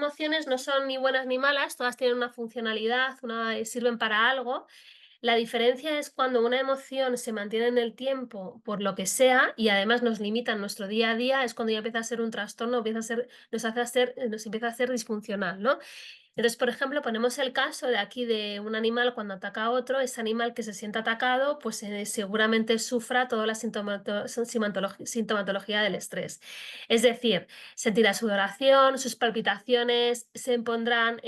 emociones no son ni buenas ni malas, todas tienen una funcionalidad, sirven para algo. La diferencia es cuando una emoción se mantiene en el tiempo por lo que sea y además nos limita en nuestro día a día, es cuando ya empieza a ser un trastorno, nos empieza a hacer disfuncional, ¿no? Entonces, por ejemplo, ponemos el caso de aquí de un animal cuando ataca a otro, ese animal que se siente atacado, pues seguramente sufra toda la sintomatología del estrés. Es decir, sentirá sudoración, sus palpitaciones se pondrán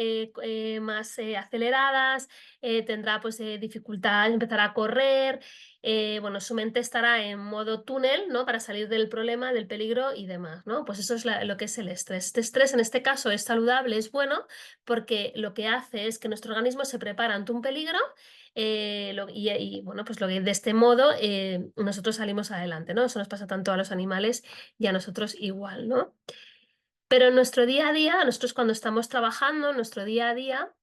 más aceleradas, tendrá pues dificultad en empezar a correr, bueno, su mente estará en modo túnel, ¿no? Para salir del problema, del peligro y demás, ¿no? Pues eso es lo que es el estrés. Este estrés en este caso es saludable, es bueno, porque lo que hace es que nuestro organismo se prepara ante un peligro bueno, pues de este modo nosotros salimos adelante, ¿no? Eso nos pasa tanto a los animales y a nosotros igual, ¿no? Pero en nuestro día a día, nosotros cuando estamos trabajando, en nuestro día a día,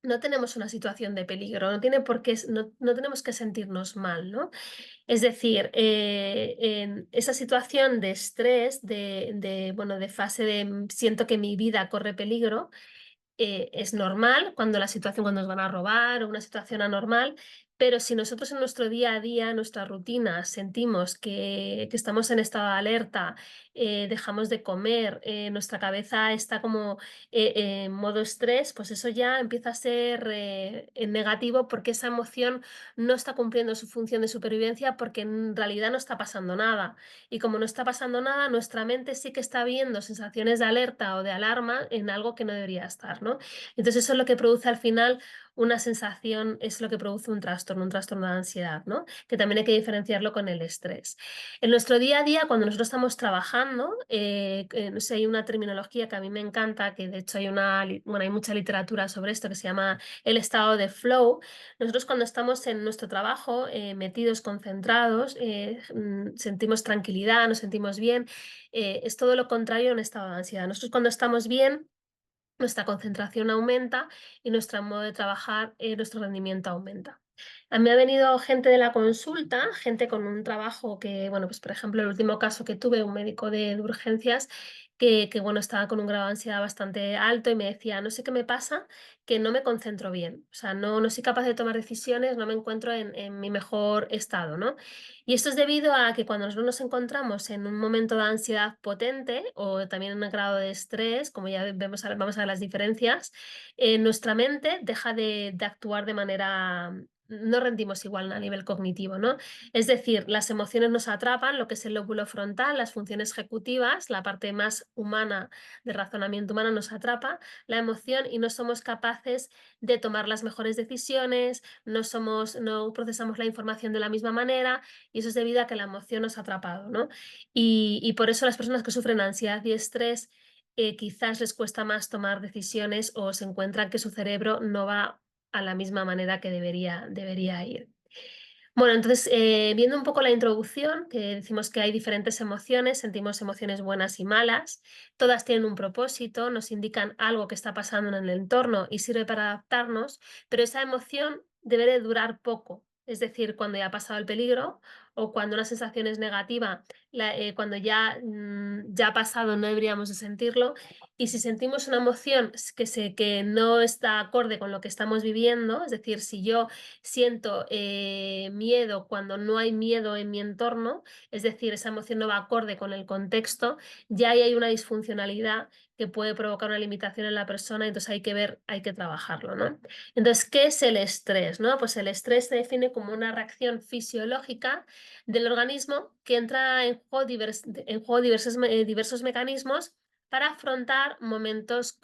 no tenemos una situación de peligro, no tiene por qué, no tenemos que sentirnos mal, ¿no? Es decir, en esa situación de estrés, bueno, de fase de siento que mi vida corre peligro, es normal cuando cuando nos van a robar o una situación anormal, pero si nosotros en nuestro día a día, en nuestra rutina, sentimos que estamos en estado de alerta, dejamos de comer, nuestra cabeza está como en modo estrés, pues eso ya empieza a ser en negativo porque esa emoción no está cumpliendo su función de supervivencia porque en realidad no está pasando nada. Y como no está pasando nada, nuestra mente sí que está viendo sensaciones de alerta o de alarma en algo que no debería estar, ¿no? Entonces eso es lo que produce al final una sensación, es lo que produce un trastorno de ansiedad, ¿no? Que también hay que diferenciarlo con el estrés. En nuestro día a día, cuando nosotros estamos trabajando, no sé, hay una terminología que a mí me encanta, que de hecho bueno, hay mucha literatura sobre esto que se llama el estado de flow. Nosotros cuando estamos en nuestro trabajo, metidos, concentrados, sentimos tranquilidad, nos sentimos bien, es todo lo contrario a un estado de ansiedad. Nosotros cuando estamos bien, nuestra concentración aumenta y nuestro modo de trabajar, nuestro rendimiento aumenta. A mí ha venido gente de la consulta, gente con un trabajo que, bueno, pues por ejemplo, el último caso que tuve, un médico de urgencias bueno, estaba con un grado de ansiedad bastante alto y me decía, no sé qué me pasa, que no me concentro bien, o sea, no soy capaz de tomar decisiones, no me encuentro en mi mejor estado, ¿no? Y esto es debido a que cuando nosotros nos encontramos en un momento de ansiedad potente o también en un grado de estrés, como ya vamos a ver las diferencias, nuestra mente deja de actuar de manera, no rendimos igual a nivel cognitivo, ¿no? Es decir, las emociones nos atrapan, lo que es el lóbulo frontal, las funciones ejecutivas, la parte más humana del razonamiento humano nos atrapa, la emoción y no somos capaces de tomar las mejores decisiones, no procesamos la información de la misma manera y eso es debido a que la emoción nos ha atrapado, ¿no? Y por eso las personas que sufren ansiedad y estrés quizás les cuesta más tomar decisiones o se encuentran que su cerebro no va a la misma manera que debería ir. Bueno, entonces, viendo un poco la introducción, que decimos que hay diferentes emociones, sentimos emociones buenas y malas, todas tienen un propósito, nos indican algo que está pasando en el entorno y sirve para adaptarnos, pero esa emoción debe de durar poco. Es decir, cuando ya ha pasado el peligro o cuando una sensación es negativa, cuando ya ha pasado no deberíamos de sentirlo. Y si sentimos una emoción que no está acorde con lo que estamos viviendo, es decir, si yo siento miedo cuando no hay miedo en mi entorno, es decir, esa emoción no va acorde con el contexto, ya ahí hay una disfuncionalidad que puede provocar una limitación en la persona, entonces hay que ver, hay que trabajarlo, ¿no? Entonces, ¿qué es el estrés, no? Pues el estrés se define como una reacción fisiológica del organismo que entra en juego diversos mecanismos para afrontar momentos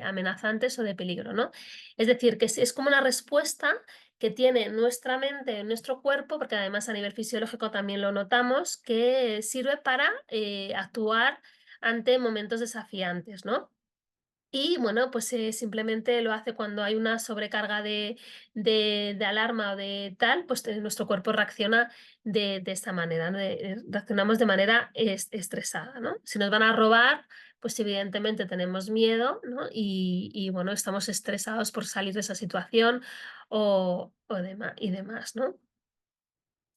amenazantes o de peligro, ¿no? Es decir, que es como una respuesta que tiene nuestra mente, nuestro cuerpo, porque además a nivel fisiológico también lo notamos, que sirve para actuar ante momentos desafiantes, ¿no? Y bueno, pues simplemente lo hace cuando hay una sobrecarga de alarma o de tal, pues nuestro cuerpo reacciona de esta manera, ¿no? Reaccionamos de manera estresada, ¿no? Si nos van a robar, pues evidentemente tenemos miedo, ¿no? Y bueno, estamos estresados por salir de esa situación y demás, ¿no?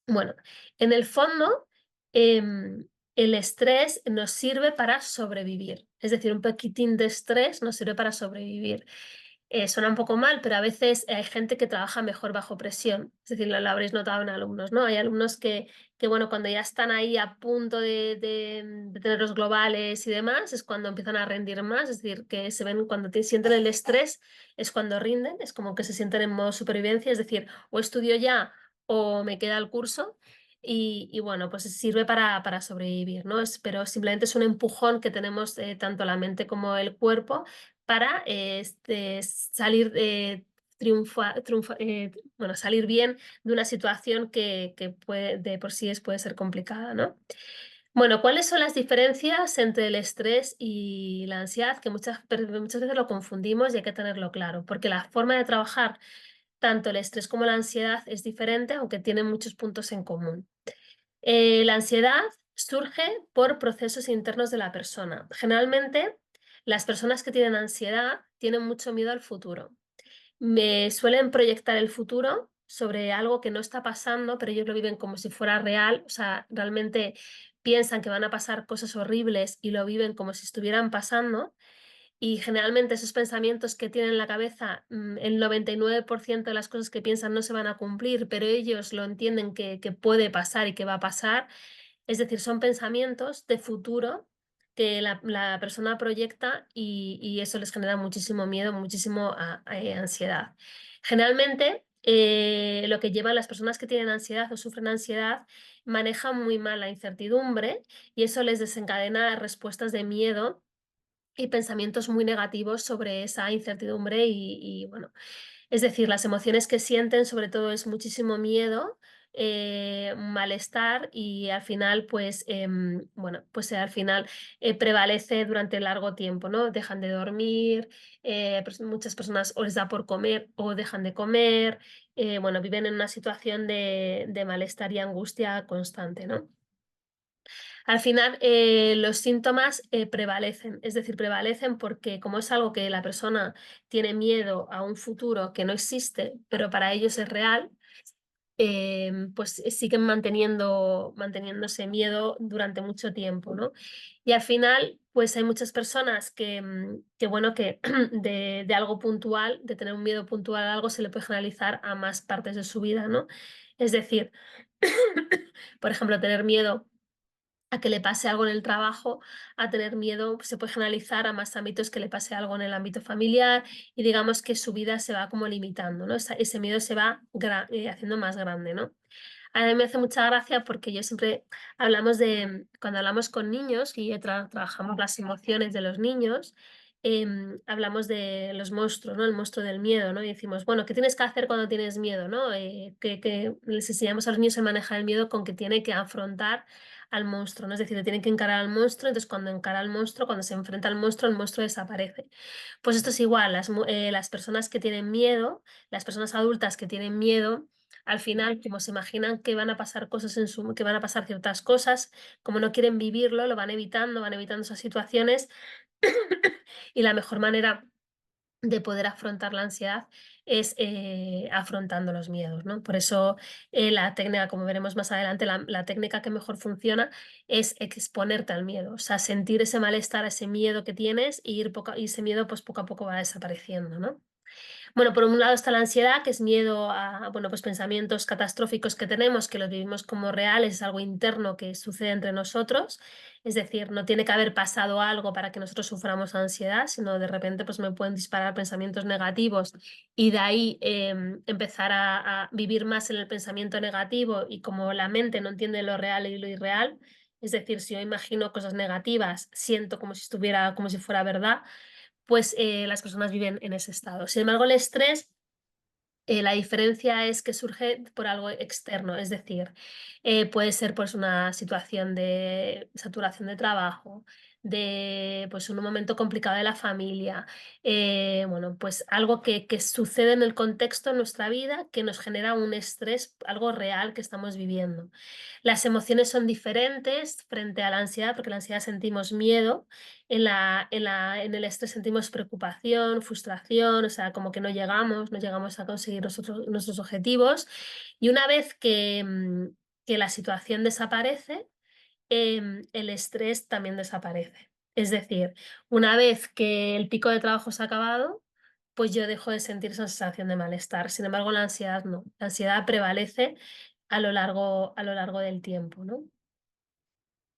Bueno, en el fondo, el estrés nos sirve para sobrevivir. Es decir, un poquitín de estrés nos sirve para sobrevivir. Suena un poco mal, pero a veces hay gente que trabaja mejor bajo presión. Es decir, lo habréis notado en alumnos, ¿no? Hay alumnos que bueno, cuando ya están ahí a punto de tener los globales y demás, es cuando empiezan a rendir más. Es decir, que se ven cuando sienten el estrés, es cuando rinden, es como que se sienten en modo supervivencia. Es decir, o estudio ya o me queda el curso. Y bueno, pues sirve para sobrevivir, ¿no? Pero simplemente es un empujón que tenemos tanto la mente como el cuerpo para salir bueno, salir bien de una situación que puede, de por sí puede ser complicada, ¿no? Bueno, ¿cuáles son las diferencias entre el estrés y la ansiedad? Que muchas veces lo confundimos y hay que tenerlo claro, porque la forma de trabajar tanto el estrés como la ansiedad es diferente, aunque tienen muchos puntos en común. La ansiedad surge por procesos internos de la persona. Generalmente, las personas que tienen ansiedad tienen mucho miedo al futuro. Me suelen proyectar el futuro sobre algo que no está pasando, pero ellos lo viven como si fuera real. O sea, realmente piensan que van a pasar cosas horribles y lo viven como si estuvieran pasando. Y generalmente esos pensamientos que tienen en la cabeza, el 99% de las cosas que piensan no se van a cumplir, pero ellos lo entienden que puede pasar y que va a pasar. Es decir, son pensamientos de futuro que la persona proyecta y eso les genera muchísimo miedo, muchísimo ansiedad. Generalmente, lo que llevan las personas que tienen ansiedad o sufren ansiedad manejan muy mal la incertidumbre y eso les desencadena respuestas de miedo y pensamientos muy negativos sobre esa incertidumbre bueno, es decir, las emociones que sienten sobre todo es muchísimo miedo, malestar y al final, pues, bueno, pues al final prevalece durante largo tiempo, ¿no? Dejan de dormir, muchas personas o les da por comer o dejan de comer, bueno, viven en una situación de malestar y angustia constante, ¿no? Al final, los síntomas prevalecen, es decir, prevalecen porque como es algo que la persona tiene miedo a un futuro que no existe, pero para ellos es real, pues siguen manteniendo ese miedo durante mucho tiempo, ¿no? Y al final, pues hay muchas personas que bueno, que de algo puntual, de tener un miedo puntual a algo, se le puede generalizar a más partes de su vida, ¿no? Es decir, por ejemplo, tener miedo a que le pase algo en el trabajo, a tener miedo, se puede generalizar a más ámbitos que le pase algo en el ámbito familiar y digamos que su vida se va como limitando, ¿no? Ese miedo se va haciendo más grande, ¿no? A mí me hace mucha gracia porque yo siempre hablamos cuando hablamos con niños y trabajamos las emociones de los niños, hablamos de los monstruos, ¿no? El monstruo del miedo, ¿no? Y decimos, bueno, ¿qué tienes que hacer cuando tienes miedo, ¿no? Que les enseñamos a los niños a manejar el miedo con que tiene que afrontar al monstruo, ¿no? Es decir, tienen que encarar al monstruo, entonces cuando encara al monstruo, cuando se enfrenta al monstruo, el monstruo desaparece. Pues esto es igual, las personas que tienen miedo, las personas adultas que tienen miedo, al final, como se imaginan que van a pasar cosas que van a pasar ciertas cosas, como no quieren vivirlo, lo van evitando esas situaciones y la mejor manera de poder afrontar la ansiedad es afrontando los miedos, ¿no? Por eso la técnica, como veremos más adelante, la técnica que mejor funciona es exponerte al miedo, o sea, sentir ese malestar, ese miedo que tienes y ese miedo pues poco a poco va desapareciendo, ¿no? Bueno, por un lado está la ansiedad, que es miedo a, bueno, pues pensamientos catastróficos que tenemos, que los vivimos como reales, es algo interno que sucede entre nosotros. Es decir, no tiene que haber pasado algo para que nosotros suframos ansiedad, sino de repente pues me pueden disparar pensamientos negativos y de ahí empezar a vivir más en el pensamiento negativo y como la mente no entiende lo real y lo irreal, es decir, si yo imagino cosas negativas, siento como si estuviera, como si fuera verdad, pues las personas viven en ese estado. Sin embargo, el estrés, la diferencia es que surge por algo externo, es decir, puede ser pues una situación de saturación de trabajo, de pues un momento complicado de la familia, bueno, pues algo que sucede en el contexto de nuestra vida que nos genera un estrés, algo real que estamos viviendo. Las emociones son diferentes frente a la ansiedad, porque la ansiedad sentimos miedo, en el estrés sentimos preocupación, frustración, o sea, como que no llegamos a conseguir nuestros objetivos. Y una vez que la situación desaparece, el estrés también desaparece. Es decir, una vez que el pico de trabajo se ha acabado, pues yo dejo de sentir esa sensación de malestar. Sin embargo, la ansiedad no. La ansiedad prevalece a lo largo del tiempo, ¿no?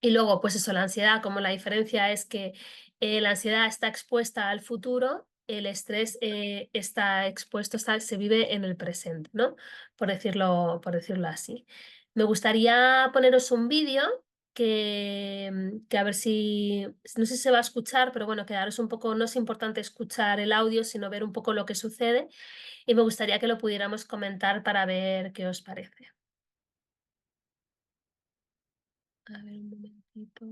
Y luego, pues eso, la ansiedad, como la diferencia es que la ansiedad está expuesta al futuro, el estrés está expuesto, se vive en el presente, ¿no? Por decirlo así. Me gustaría poneros un vídeo que a ver si, no sé si se va a escuchar, pero bueno, quedaros un poco, no es importante escuchar el audio, sino ver un poco lo que sucede y me gustaría que lo pudiéramos comentar para ver qué os parece. A ver, un momentito.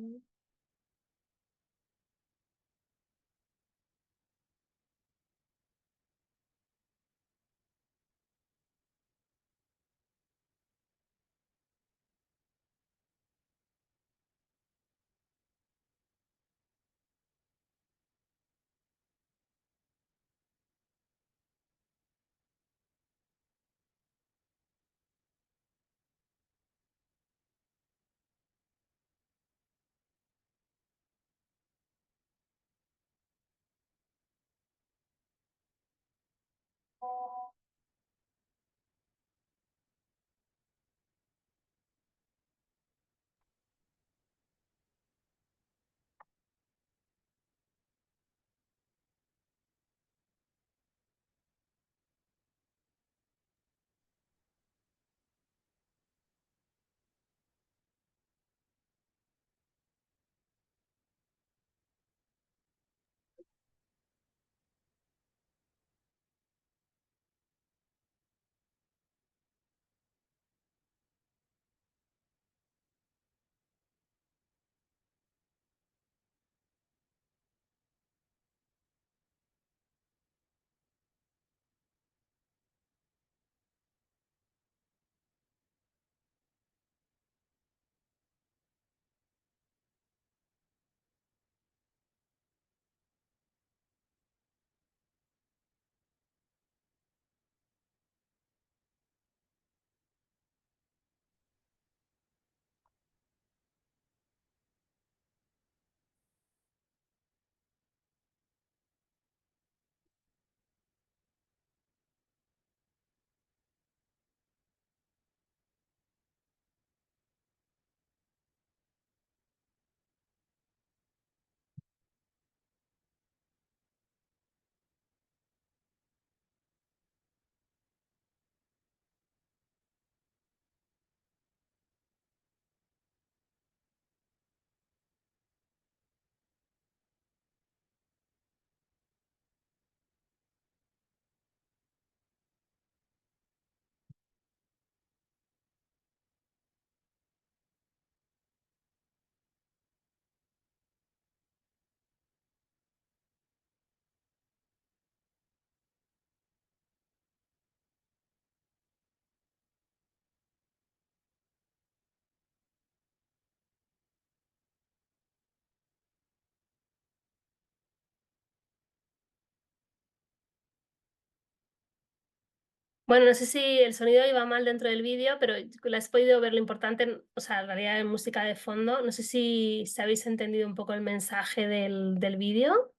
Bueno, no sé si el sonido iba mal dentro del vídeo, pero la has podido ver lo importante, o sea, en realidad en música de fondo. No sé si habéis entendido un poco el mensaje del vídeo.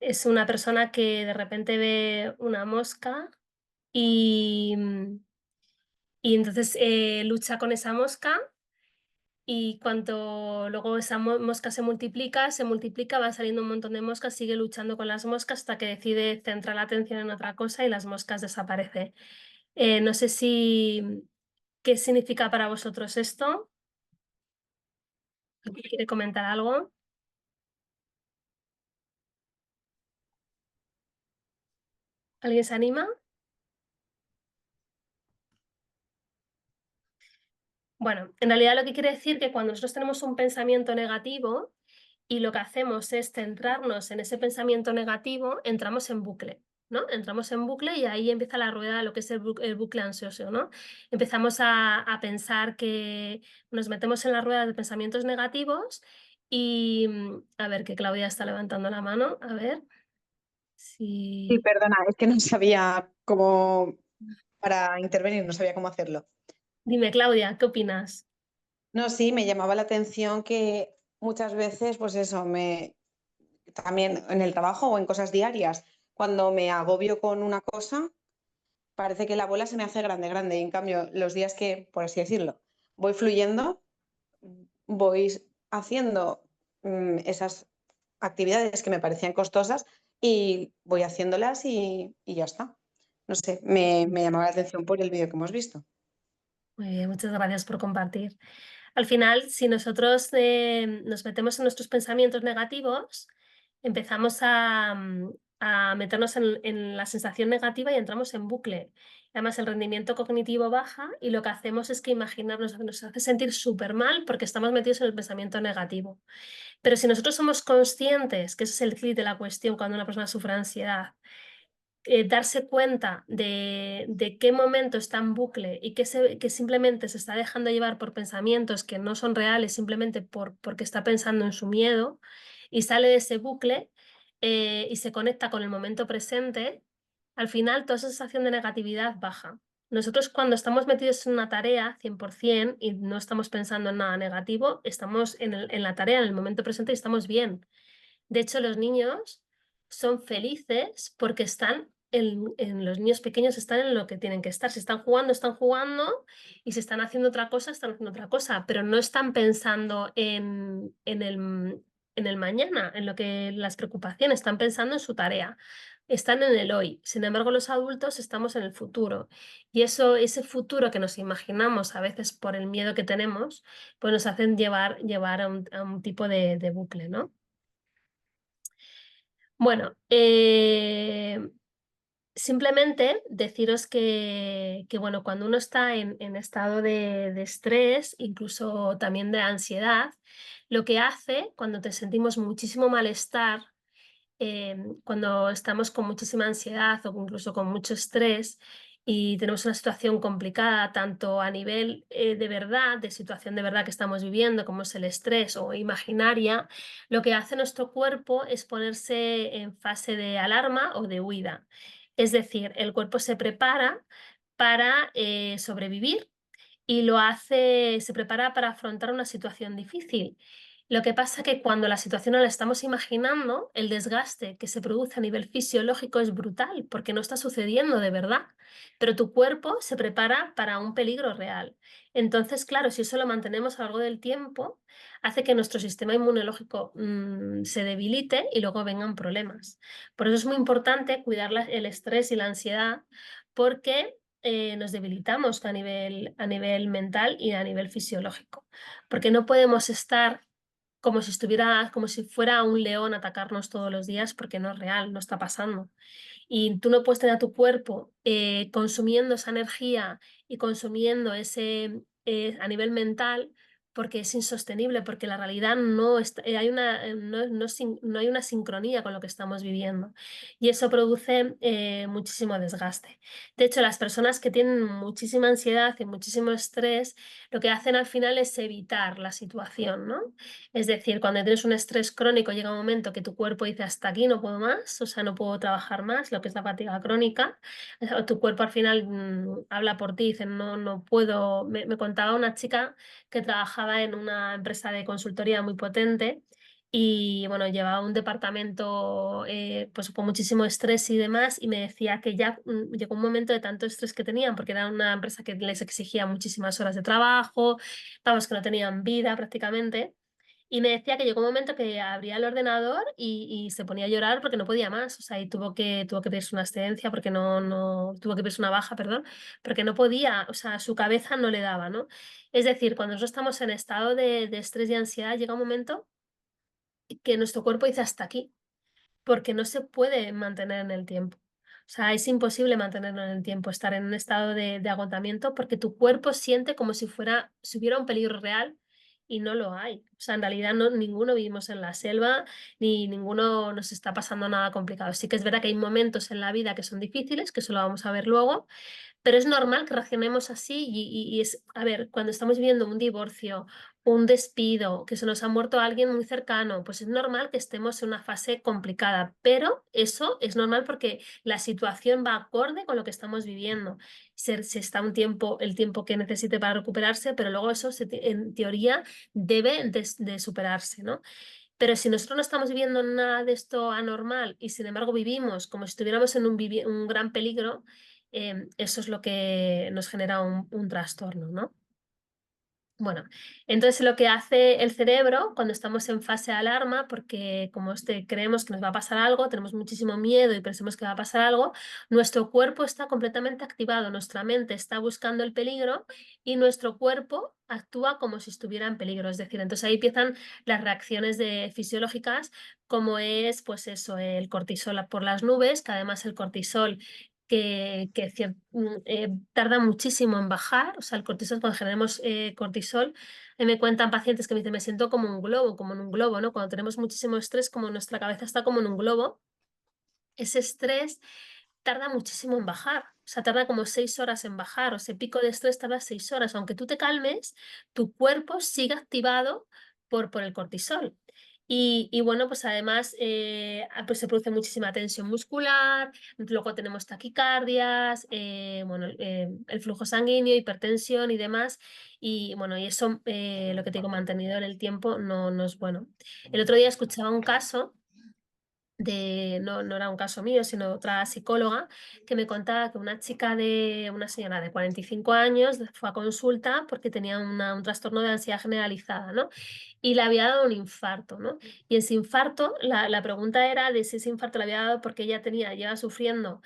Es una persona que de repente ve una mosca y, y entonces lucha con esa mosca y cuando luego esa mosca se multiplica, van saliendo un montón de moscas, sigue luchando con las moscas hasta que decide centrar la atención en otra cosa y las moscas desaparecen. No sé si qué significa para vosotros esto. ¿Alguien quiere comentar algo? ¿Alguien se anima? Bueno, en realidad lo que quiere decir que cuando nosotros tenemos un pensamiento negativo y lo que hacemos es centrarnos en ese pensamiento negativo, entramos en bucle, ¿no? Entramos en bucle y ahí empieza la rueda, lo que es el bucle ansioso, ¿no? Empezamos a pensar que nos metemos en la rueda de pensamientos negativos y a ver, que Claudia está levantando la mano, a ver Sí, si... perdona, es que no sabía cómo para intervenir, no sabía cómo hacerlo. Dime, Claudia, ¿qué opinas? No, sí, me llamaba la atención que muchas veces, pues eso, también en el trabajo o en cosas diarias, cuando me agobio con una cosa, parece que la bola se me hace grande, grande. Y en cambio, los días que, por así decirlo, voy fluyendo, voy haciendo esas actividades que me parecían costosas y voy haciéndolas y ya está. No sé, me llamaba la atención por el vídeo que hemos visto. Muy bien, muchas gracias por compartir. Al final, si nosotros nos metemos en nuestros pensamientos negativos, empezamos a meternos en la sensación negativa y entramos en bucle. Además, el rendimiento cognitivo baja y lo que hacemos es que imaginarnos nos hace sentir súper mal porque estamos metidos en el pensamiento negativo. Pero si nosotros somos conscientes, que ese es el clic de la cuestión cuando una persona sufre ansiedad, darse cuenta de qué momento está en bucle y que simplemente se está dejando llevar por pensamientos que no son reales, simplemente porque está pensando en su miedo y sale de ese bucle y se conecta con el momento presente, al final toda esa sensación de negatividad baja. Nosotros cuando estamos metidos en una tarea 100% y no estamos pensando en nada negativo, estamos en la tarea, en el momento presente y estamos bien. De hecho, los niños son felices porque los niños pequeños están en lo que tienen que estar. Si están jugando, y si están haciendo otra cosa, están haciendo otra cosa, pero no están pensando en el mañana, en lo que las preocupaciones, están pensando en su tarea. Están en el hoy. Sin embargo, los adultos estamos en el futuro. Y ese futuro que nos imaginamos a veces por el miedo que tenemos, pues nos hacen llevar a un tipo de bucle, ¿no? Bueno, simplemente deciros que, bueno, cuando uno está en estado de estrés, incluso también de ansiedad, lo que hace cuando te sentimos muchísimo malestar, cuando estamos con muchísima ansiedad o incluso con mucho estrés y tenemos una situación complicada, tanto a nivel de verdad, de situación de verdad que estamos viviendo, como es el estrés o imaginaria, lo que hace nuestro cuerpo es ponerse en fase de alarma o de huida. Es decir, el cuerpo se prepara para sobrevivir y se prepara para afrontar una situación difícil. Lo que pasa es que cuando la situación no la estamos imaginando, el desgaste que se produce a nivel fisiológico es brutal, porque no está sucediendo de verdad, pero tu cuerpo se prepara para un peligro real. Entonces, claro, si eso lo mantenemos a lo largo del tiempo, hace que nuestro sistema inmunológico se debilite y luego vengan problemas. Por eso es muy importante cuidar el estrés y la ansiedad, porque nos debilitamos a nivel mental y a nivel fisiológico, porque no podemos estar como si fuera un león a atacarnos todos los días, porque no es real, no está pasando. Y tú no puedes tener a tu cuerpo consumiendo esa energía y consumiendo a nivel mental, porque es insostenible, porque la realidad no hay una sincronía con lo que estamos viviendo. Y eso produce muchísimo desgaste. De hecho, las personas que tienen muchísima ansiedad y muchísimo estrés, lo que hacen al final es evitar la situación, ¿no? Es decir, cuando tienes un estrés crónico, llega un momento que tu cuerpo dice hasta aquí no puedo más, o sea, no puedo trabajar más, lo que es la fatiga crónica. Tu cuerpo al final habla por ti, dice no, no puedo. Me contaba una chica que trabajaba en una empresa de consultoría muy potente y bueno, llevaba un departamento pues con muchísimo estrés y demás, y me decía que ya llegó un momento de tanto estrés que tenían, porque era una empresa que les exigía muchísimas horas de trabajo, vamos, que no tenían vida prácticamente. Y me decía que llegó un momento que abría el ordenador y se ponía a llorar porque no podía más. O sea, y tuvo que pedirse una excedencia porque tuvo que pedirse una baja, perdón, porque no podía, o sea, su cabeza no le daba, ¿no? Es decir, cuando nosotros estamos en estado de estrés y ansiedad, llega un momento que nuestro cuerpo dice hasta aquí, porque no se puede mantener en el tiempo. O sea, es imposible mantenerlo en el tiempo, estar en un estado de agotamiento, porque tu cuerpo siente como si hubiera un peligro real y no lo hay. O sea, en realidad ninguno vivimos en la selva, ni ninguno nos está pasando nada complicado. Sí que es verdad que hay momentos en la vida que son difíciles, que eso lo vamos a ver luego, pero es normal que reaccionemos así a ver, cuando estamos viviendo un divorcio, un despido, que se nos ha muerto alguien muy cercano, pues es normal que estemos en una fase complicada, pero eso es normal porque la situación va acorde con lo que estamos viviendo. Se está el tiempo que necesite para recuperarse, pero luego eso en teoría debe de superarse, ¿no? Pero si nosotros no estamos viviendo nada de esto anormal y sin embargo vivimos como si estuviéramos en un gran peligro, eso es lo que nos genera un trastorno, ¿no? Bueno, entonces lo que hace el cerebro cuando estamos en fase de alarma, porque como creemos que nos va a pasar algo, tenemos muchísimo miedo y pensamos que va a pasar algo, nuestro cuerpo está completamente activado, nuestra mente está buscando el peligro y nuestro cuerpo actúa como si estuviera en peligro. Es decir, entonces ahí empiezan las reacciones fisiológicas, como es, pues eso, el cortisol por las nubes, que además el cortisol tarda muchísimo en bajar, o sea, el cortisol, cuando generamos cortisol, me cuentan pacientes que me dicen, me siento como un globo, como en un globo, ¿no? Cuando tenemos muchísimo estrés, como nuestra cabeza está como en un globo, ese estrés tarda muchísimo en bajar, o sea, tarda como 6 horas en bajar, o ese pico de estrés tarda 6 horas, aunque tú te calmes, tu cuerpo sigue activado por el cortisol. Y bueno, pues además pues se produce muchísima tensión muscular, luego tenemos taquicardias, bueno, el flujo sanguíneo, hipertensión y demás. Y bueno, y eso, lo que te digo, mantenido en el tiempo no es bueno. El otro día escuchaba un caso no era un caso mío, sino otra psicóloga, que me contaba que una señora de 45 años fue a consulta porque tenía un trastorno de ansiedad generalizada, ¿no? Y le había dado un infarto, ¿no? Y ese infarto, la pregunta era de si ese infarto le había dado porque ella lleva sufriendo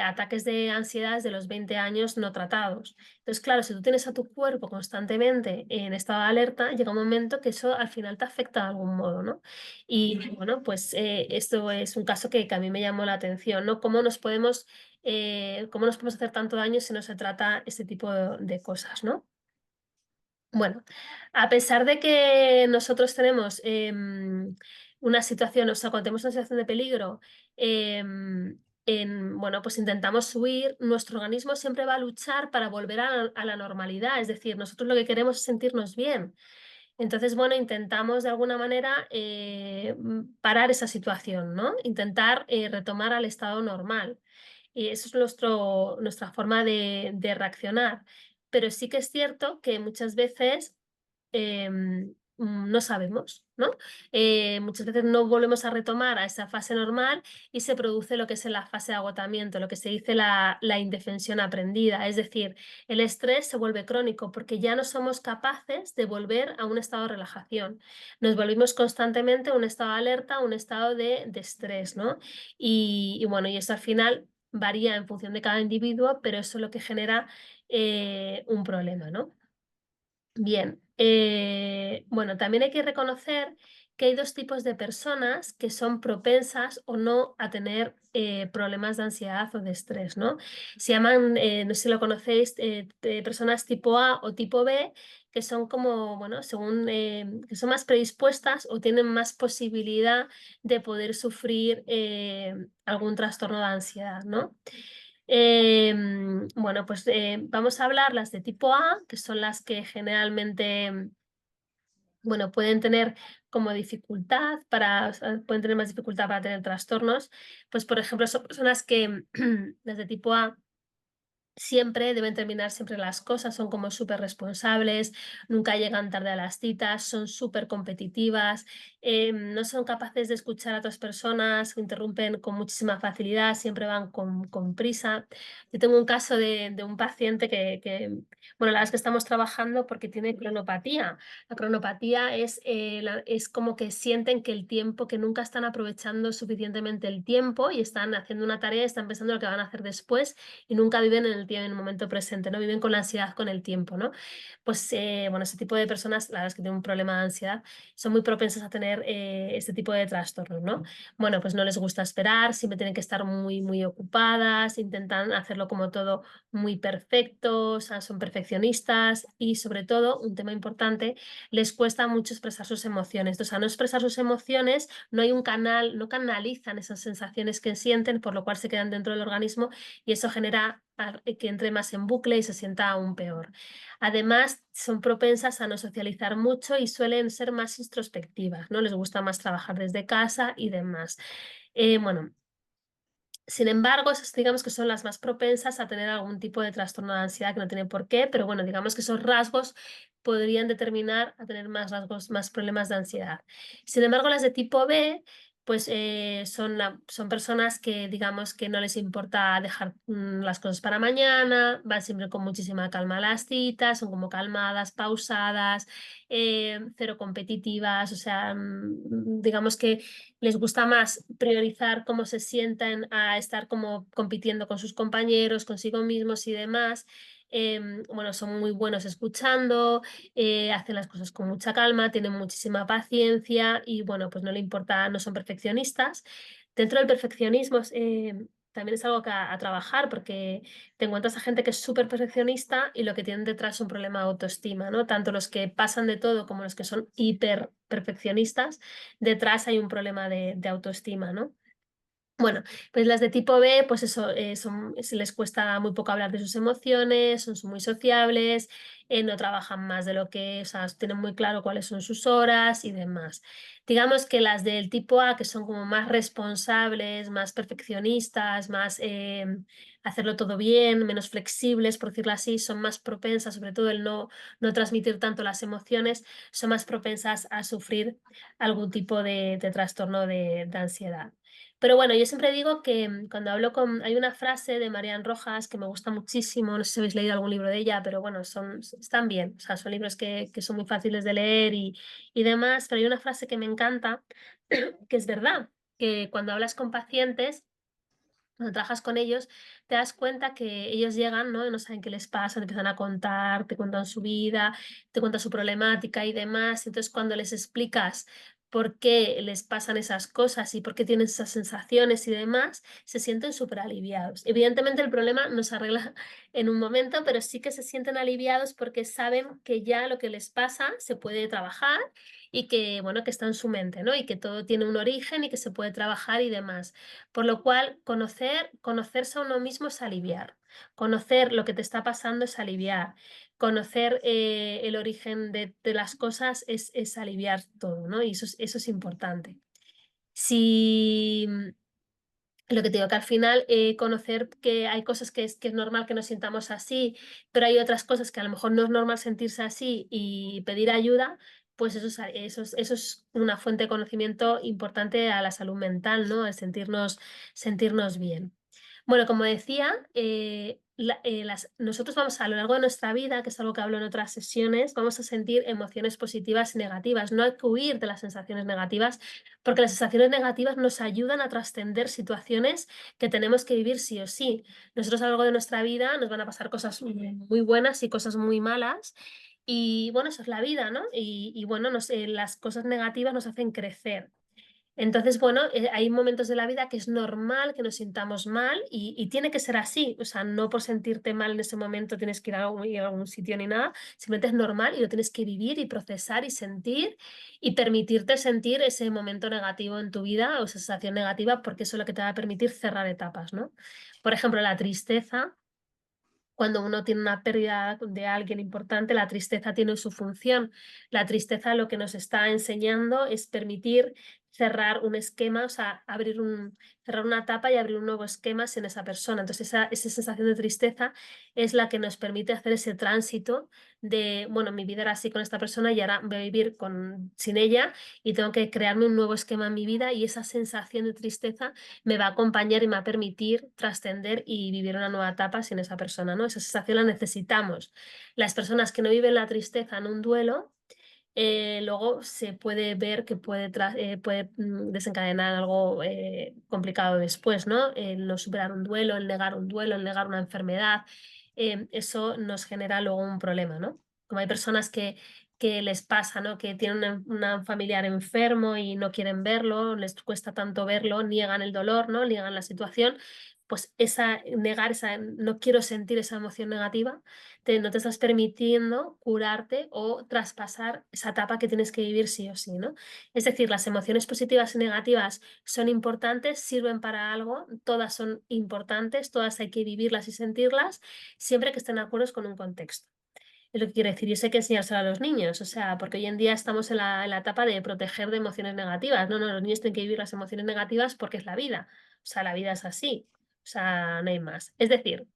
ataques de ansiedad desde los 20 años no tratados. Entonces, claro, si tú tienes a tu cuerpo constantemente en estado de alerta, llega un momento que eso al final te afecta de algún modo, ¿no? Y bueno, pues esto es un caso que a mí me llamó la atención, ¿no? Cómo nos podemos hacer tanto daño si no se trata este tipo de cosas, ¿no? Bueno, a pesar de que nosotros tenemos una situación, o sea, cuando tenemos una situación de peligro, bueno, pues intentamos huir, nuestro organismo siempre va a luchar para volver a la normalidad, es decir, nosotros lo que queremos es sentirnos bien. Entonces, bueno, intentamos de alguna manera parar esa situación, ¿no? Intentar retomar al estado normal. Y eso es nuestra forma de reaccionar. Pero sí que es cierto que muchas veces no sabemos, ¿no? Muchas veces no volvemos a retomar a esa fase normal y se produce lo que es la fase de agotamiento, lo que se dice la indefensión aprendida. Es decir, el estrés se vuelve crónico porque ya no somos capaces de volver a un estado de relajación. Nos volvimos constantemente a un estado de alerta, a un estado de estrés, ¿no? Y bueno, y eso al final varía en función de cada individuo, pero eso es lo que genera un problema, ¿no? Bien, bueno, también hay que reconocer que hay dos tipos de personas que son propensas o no a tener problemas de ansiedad o de estrés, ¿no? Se llaman, no sé si lo conocéis, personas tipo A o tipo B, que son como, bueno, según, que son más predispuestas o tienen más posibilidad de poder sufrir algún trastorno de ansiedad, ¿no? Bueno, pues vamos a hablar las de tipo A, que son las que generalmente, bueno, pueden tener como dificultad o sea, pueden tener más dificultad para tener trastornos. Pues, por ejemplo, son personas que, las de tipo A, siempre deben terminar siempre las cosas, son como súper responsables, nunca llegan tarde a las citas, son súper competitivas, no son capaces de escuchar a otras personas, interrumpen con muchísima facilidad, siempre van con prisa. Yo tengo un caso de un paciente bueno, la verdad es que estamos trabajando porque tiene cronopatía. La cronopatía es como que sienten que el tiempo, que nunca están aprovechando suficientemente el tiempo y están haciendo una tarea, están pensando en lo que van a hacer después y nunca viven en el momento presente, ¿no? Viven con la ansiedad con el tiempo, ¿no? Pues, bueno, ese tipo de personas, la verdad es que tienen un problema de ansiedad, son muy propensas a tener este tipo de trastornos, ¿no? Bueno, pues no les gusta esperar, siempre tienen que estar muy, muy ocupadas, intentan hacerlo como todo muy perfecto, o sea, son perfeccionistas y sobre todo, un tema importante, les cuesta mucho expresar sus emociones. O sea, no expresar sus emociones, no hay un canal, no canalizan esas sensaciones que sienten, por lo cual se quedan dentro del organismo y eso genera que entre más en bucle y se sienta aún peor. Además, son propensas a no socializar mucho y suelen ser más introspectivas, ¿no? Les gusta más trabajar desde casa y demás. Bueno, sin embargo, esas digamos que son las más propensas a tener algún tipo de trastorno de ansiedad que no tiene por qué, pero bueno, digamos que esos rasgos podrían determinar a tener más rasgos, más problemas de ansiedad. Sin embargo, las de tipo B, pues son personas que digamos que no les importa dejar las cosas para mañana, van siempre con muchísima calma a las citas, son como calmadas, pausadas, cero competitivas, o sea, digamos que les gusta más priorizar cómo se sientan a estar como compitiendo con sus compañeros, consigo mismos y demás. Bueno, son muy buenos escuchando, hacen las cosas con mucha calma, tienen muchísima paciencia y bueno, pues no le importa, no son perfeccionistas. Dentro del perfeccionismo también es algo que a trabajar porque te encuentras a gente que es súper perfeccionista y lo que tienen detrás es un problema de autoestima, ¿no? Tanto los que pasan de todo como los que son hiper perfeccionistas, detrás hay un problema de autoestima, ¿no? Bueno, pues las de tipo B, pues eso, se les cuesta muy poco hablar de sus emociones, son muy sociables, no trabajan más de lo que, o sea, tienen muy claro cuáles son sus horas y demás. Digamos que las del tipo A, que son como más responsables, más perfeccionistas, más hacerlo todo bien, menos flexibles, por decirlo así, son más propensas, sobre todo el no transmitir tanto las emociones, son más propensas a sufrir algún tipo de trastorno de ansiedad. Pero bueno, yo siempre digo que cuando hablo con... Hay una frase de Marian Rojas que me gusta muchísimo, no sé si habéis leído algún libro de ella, pero bueno, están bien, o sea, son libros que son muy fáciles de leer y demás, pero hay una frase que me encanta, que es verdad, que cuando hablas con pacientes, cuando trabajas con ellos, te das cuenta que ellos llegan, ¿no? Y no saben qué les pasa, te empiezan a contar, te cuentan su vida, te cuentan su problemática y demás. Entonces, cuando les explicas por qué les pasan esas cosas y por qué tienen esas sensaciones y demás, se sienten súper aliviados. Evidentemente, el problema no se arregla en un momento, pero sí que se sienten aliviados porque saben que ya lo que les pasa se puede trabajar y que, bueno, que está en su mente, ¿no? Y que todo tiene un origen y que se puede trabajar y demás. Por lo cual, conocerse a uno mismo es aliviar. Conocer lo que te está pasando es aliviar. Conocer el origen de las cosas es aliviar todo, ¿no? Y eso es importante. Si lo que te digo que al final conocer que hay cosas que es normal que nos sintamos así, pero hay otras cosas que a lo mejor no es normal sentirse así y pedir ayuda, pues eso es una fuente de conocimiento importante a la salud mental, ¿no? El sentirnos bien. Bueno, como decía, nosotros vamos a lo largo de nuestra vida, que es algo que hablo en otras sesiones, vamos a sentir emociones positivas y negativas. No hay que huir de las sensaciones negativas, porque las sensaciones negativas nos ayudan a trascender situaciones que tenemos que vivir sí o sí. Nosotros a lo largo de nuestra vida nos van a pasar cosas muy buenas y cosas muy malas. Y bueno, eso es la vida, ¿no? Y bueno, las cosas negativas nos hacen crecer. Entonces, bueno, hay momentos de la vida que es normal que nos sintamos mal y tiene que ser así. O sea, no por sentirte mal en ese momento tienes que ir a algún sitio ni nada. Simplemente es normal y lo tienes que vivir y procesar y sentir y permitirte sentir ese momento negativo en tu vida o esa sensación negativa porque eso es lo que te va a permitir cerrar etapas, ¿no? Por ejemplo, la tristeza. Cuando uno tiene una pérdida de alguien importante, la tristeza tiene su función. La tristeza lo que nos está enseñando es permitir cerrar un esquema, o sea, cerrar una etapa y abrir un nuevo esquema en esa persona. Entonces, esa sensación de tristeza es la que nos permite hacer ese tránsito de, bueno, mi vida era así con esta persona y ahora voy a vivir sin ella y tengo que crearme un nuevo esquema en mi vida y esa sensación de tristeza me va a acompañar y me va a permitir trascender y vivir una nueva etapa sin esa persona, ¿no? Esa sensación la necesitamos. Las personas que no viven la tristeza en un duelo, luego se puede ver que puede desencadenar algo complicado después, ¿no? El no superar un duelo, el negar un duelo, el negar una enfermedad, eso nos genera luego un problema, ¿no? Como hay personas que les pasa, ¿no? Que tienen un familiar enfermo y no quieren verlo, les cuesta tanto verlo, niegan el dolor, ¿no? Niegan la situación, pues negar esa, no quiero sentir esa emoción negativa, no te estás permitiendo curarte o traspasar esa etapa que tienes que vivir sí o sí, ¿no? Es decir, las emociones positivas y negativas son importantes, sirven para algo, todas son importantes, todas hay que vivirlas y sentirlas, siempre que estén de acuerdo con un contexto. Es lo que quiero decir, yo sé que enseñárselo a los niños, o sea, porque hoy en día estamos en la etapa de proteger de emociones negativas. No, no, los niños tienen que vivir las emociones negativas porque es la vida. O sea, la vida es así. O sea, no hay más. Es decir,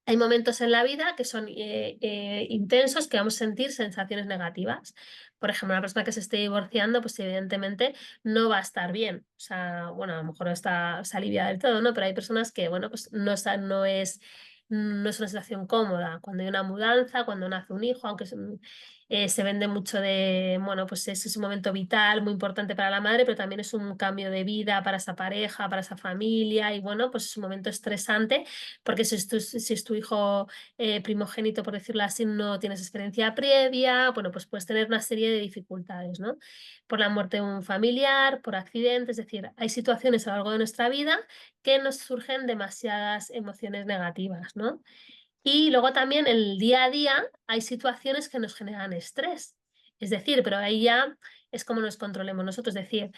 hay momentos en la vida que son intensos, que vamos a sentir sensaciones negativas. Por ejemplo, una persona que se esté divorciando, pues evidentemente no va a estar bien. O sea, bueno, a lo mejor no está, se alivia del todo, ¿no? Pero hay personas que, bueno, pues no es una situación cómoda. Cuando hay una mudanza, cuando nace un hijo, aunque se vende mucho de, bueno, pues es un momento vital, muy importante para la madre, pero también es un cambio de vida para esa pareja, para esa familia, y bueno, pues es un momento estresante porque si es tu hijo primogénito, por decirlo así, no tienes experiencia previa, bueno, pues puedes tener una serie de dificultades, ¿no? Por la muerte de un familiar, por accidentes, es decir, hay situaciones a lo largo de nuestra vida que nos surgen demasiadas emociones negativas, ¿no? Y luego también en el día a día hay situaciones que nos generan estrés. Es decir, pero ahí ya es como nos controlemos nosotros. Es decir,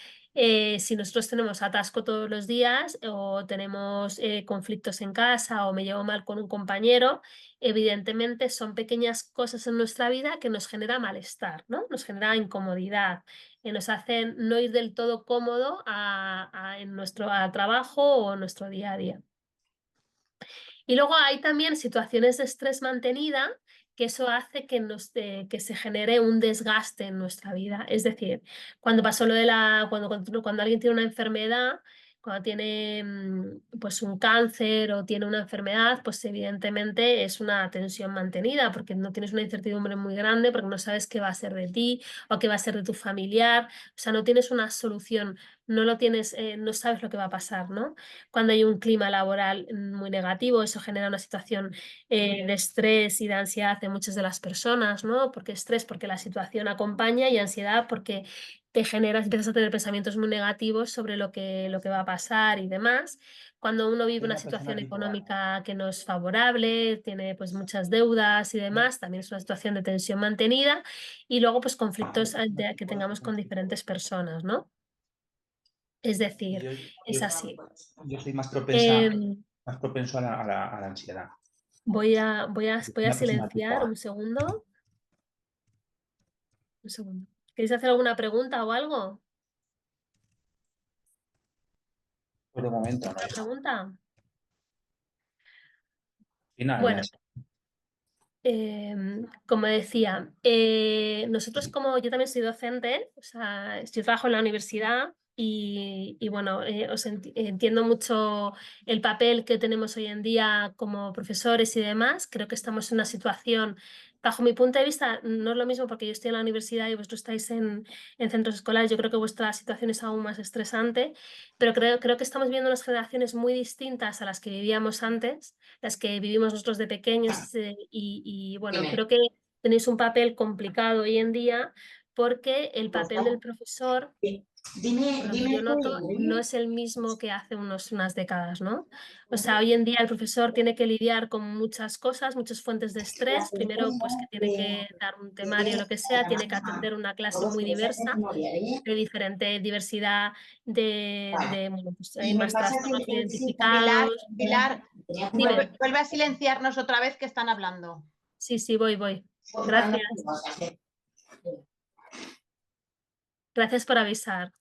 si nosotros tenemos atasco todos los días o tenemos conflictos en casa o me llevo mal con un compañero, evidentemente son pequeñas cosas en nuestra vida que nos genera malestar, ¿no? Nos genera incomodidad, nos hacen no ir del todo cómodo en nuestro trabajo o en nuestro día a día. Y luego hay también situaciones de estrés mantenida que eso hace que se genere un desgaste en nuestra vida. Es decir, cuando pasó lo de cuando alguien tiene una enfermedad, cuando tiene pues un cáncer o tiene una enfermedad, pues evidentemente es una tensión mantenida porque no tienes una incertidumbre muy grande, porque no sabes qué va a ser de ti o qué va a ser de tu familiar. O sea, no tienes una solución, no lo tienes, no sabes lo que va a pasar, ¿no? Cuando hay un clima laboral muy negativo, eso genera una situación de estrés y de ansiedad en muchas de las personas, ¿no? Porque estrés, porque la situación acompaña y ansiedad porque empiezas a tener pensamientos muy negativos sobre lo que va a pasar y demás. Cuando uno vive Soy una una persona situación bipolar. económica que no es favorable, tiene pues muchas deudas y demás, también es una situación de tensión mantenida y luego pues conflictos que tengamos con diferentes personas, ¿no? Es Y decir, yo, es yo, así. yo soy Em, más propenso a la ansiedad. voy a Una persona silenciar tipo A. un segundo. Un segundo. ¿Queréis hacer alguna pregunta o algo? Por el momento, no, ¿Alguna hija. pregunta? Y nada, ya Bueno, es. como decía, nosotros como yo también soy docente, o sea, estoy trabajo en la universidad y bueno, entiendo mucho el papel que tenemos hoy en día como profesores y demás. Creo que estamos en una situación, bajo mi punto de vista, no es lo mismo porque yo estoy en la universidad y vosotros estáis en centros escolares. Yo creo que vuestra situación es aún más estresante, pero creo que estamos viendo unas generaciones muy distintas a las que vivíamos antes, las que vivimos nosotros de pequeños, y bueno, Dime. creo que tenéis un papel complicado hoy en día porque el papel del profesor, por Dime, lo que yo dime tú. noto, no es el mismo que hace unas décadas, ¿no? O sea, hoy en día el profesor tiene que lidiar con muchas cosas, muchas fuentes de estrés. Primero, pues que tiene que dar un temario, lo que sea, tiene que atender una clase muy diversa, de diferente diversidad Vale. bueno, pues hay Y me más pasas trastornos el sitio. Pilar, identificados. Pilar, Dime, vuelve a silenciarnos otra vez que están hablando. sí, sí, voy. Contando Gracias. cosas. Gracias por avisar.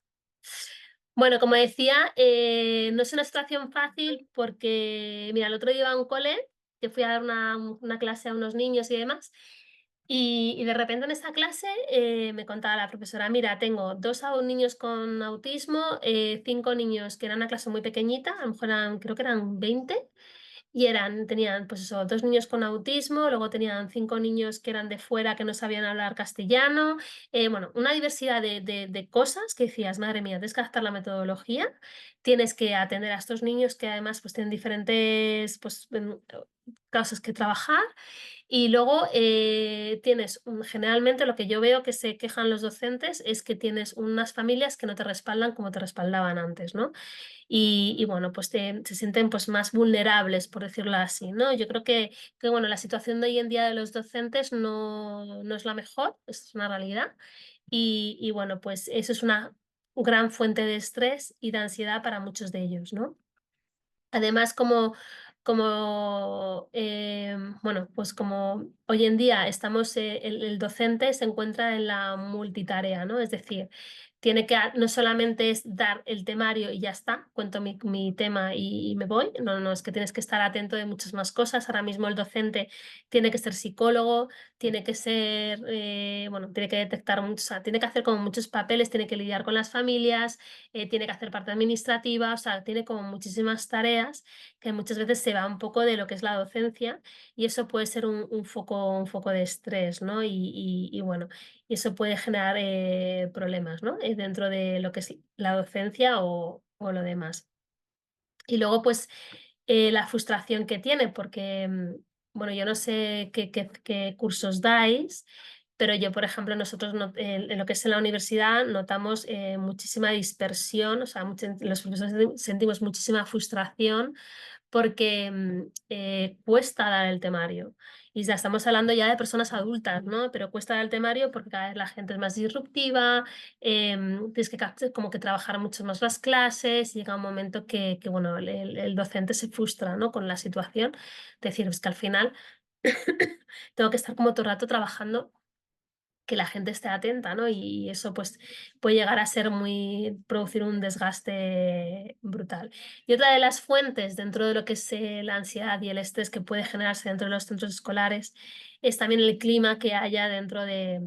Bueno, como decía, no es una situación fácil porque, mira, el otro día iba a un cole, que fui a dar una clase a unos niños y demás, y de repente en esa clase me contaba la profesora, mira, tengo niños con autismo, 5 niños que eran una clase muy pequeñita, a lo mejor creo que eran 20, y tenían pues eso, 2 niños con autismo, luego tenían 5 niños que eran de fuera que no sabían hablar castellano, bueno, una diversidad de cosas que decías, madre mía, tienes que adaptar la metodología, tienes que atender a estos niños que además pues tienen diferentes pues, causas que trabajar Y luego tienes, generalmente lo que yo veo que se quejan los docentes es que tienes unas familias que no te respaldan como te respaldaban antes, ¿no? Y bueno, pues se sienten pues más vulnerables, por decirlo así, ¿no? Yo creo que bueno, la situación de hoy en día de los docentes no es la mejor, es una realidad. Y bueno, pues eso es una gran fuente de estrés y de ansiedad para muchos de ellos, ¿no? Además, bueno, pues como hoy en día estamos, el docente se encuentra en la multitarea, ¿no? Es decir, tiene que, no solamente es dar el temario y ya está, cuento mi tema y me voy, no, es que tienes que estar atento de muchas más cosas. Ahora mismo el docente tiene que ser psicólogo, tiene que ser, bueno, tiene que detectar, o sea, tiene que hacer como muchos papeles, tiene que lidiar con las familias, tiene que hacer parte administrativa, o sea, tiene como muchísimas tareas que muchas veces se va un poco de lo que es la docencia y eso puede ser un foco de estrés, ¿no? Y bueno, y eso puede generar problemas, ¿no? Dentro de lo que es la docencia o lo demás. Y luego, pues, la frustración que tiene, porque, bueno, yo no sé qué cursos dais, pero yo, por ejemplo, nosotros en lo que es en la universidad notamos muchísima dispersión, o sea, los profesores sentimos muchísima frustración porque cuesta dar el temario. Y ya estamos hablando ya de personas adultas, ¿no? Pero cuesta dar el temario porque cada vez la gente es más disruptiva, tienes que como que trabajar mucho más las clases, y llega un momento que bueno, el docente se frustra, ¿no? Con la situación. Decir, es que al final tengo que estar como todo el rato trabajando que la gente esté atenta, ¿no? Y eso pues puede llegar a ser producir un desgaste brutal. Y otra de las fuentes dentro de lo que es la ansiedad y el estrés que puede generarse dentro de los centros escolares es también el clima que haya dentro de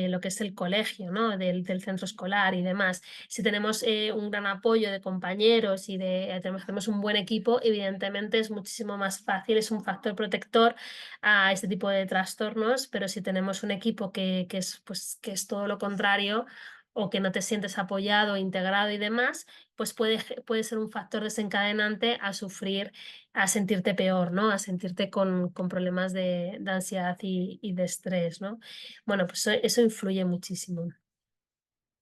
lo que es el colegio, ¿no? Del centro escolar y demás. Si tenemos un gran apoyo de compañeros y tenemos un buen equipo, evidentemente es muchísimo más fácil, es un factor protector a este tipo de trastornos, pero si tenemos un equipo pues, que es todo lo contrario o que no te sientes apoyado, integrado y demás, pues puede ser un factor desencadenante a sufrir, a sentirte peor, ¿no? A sentirte con problemas de ansiedad y de estrés, ¿no? Bueno, pues eso influye muchísimo.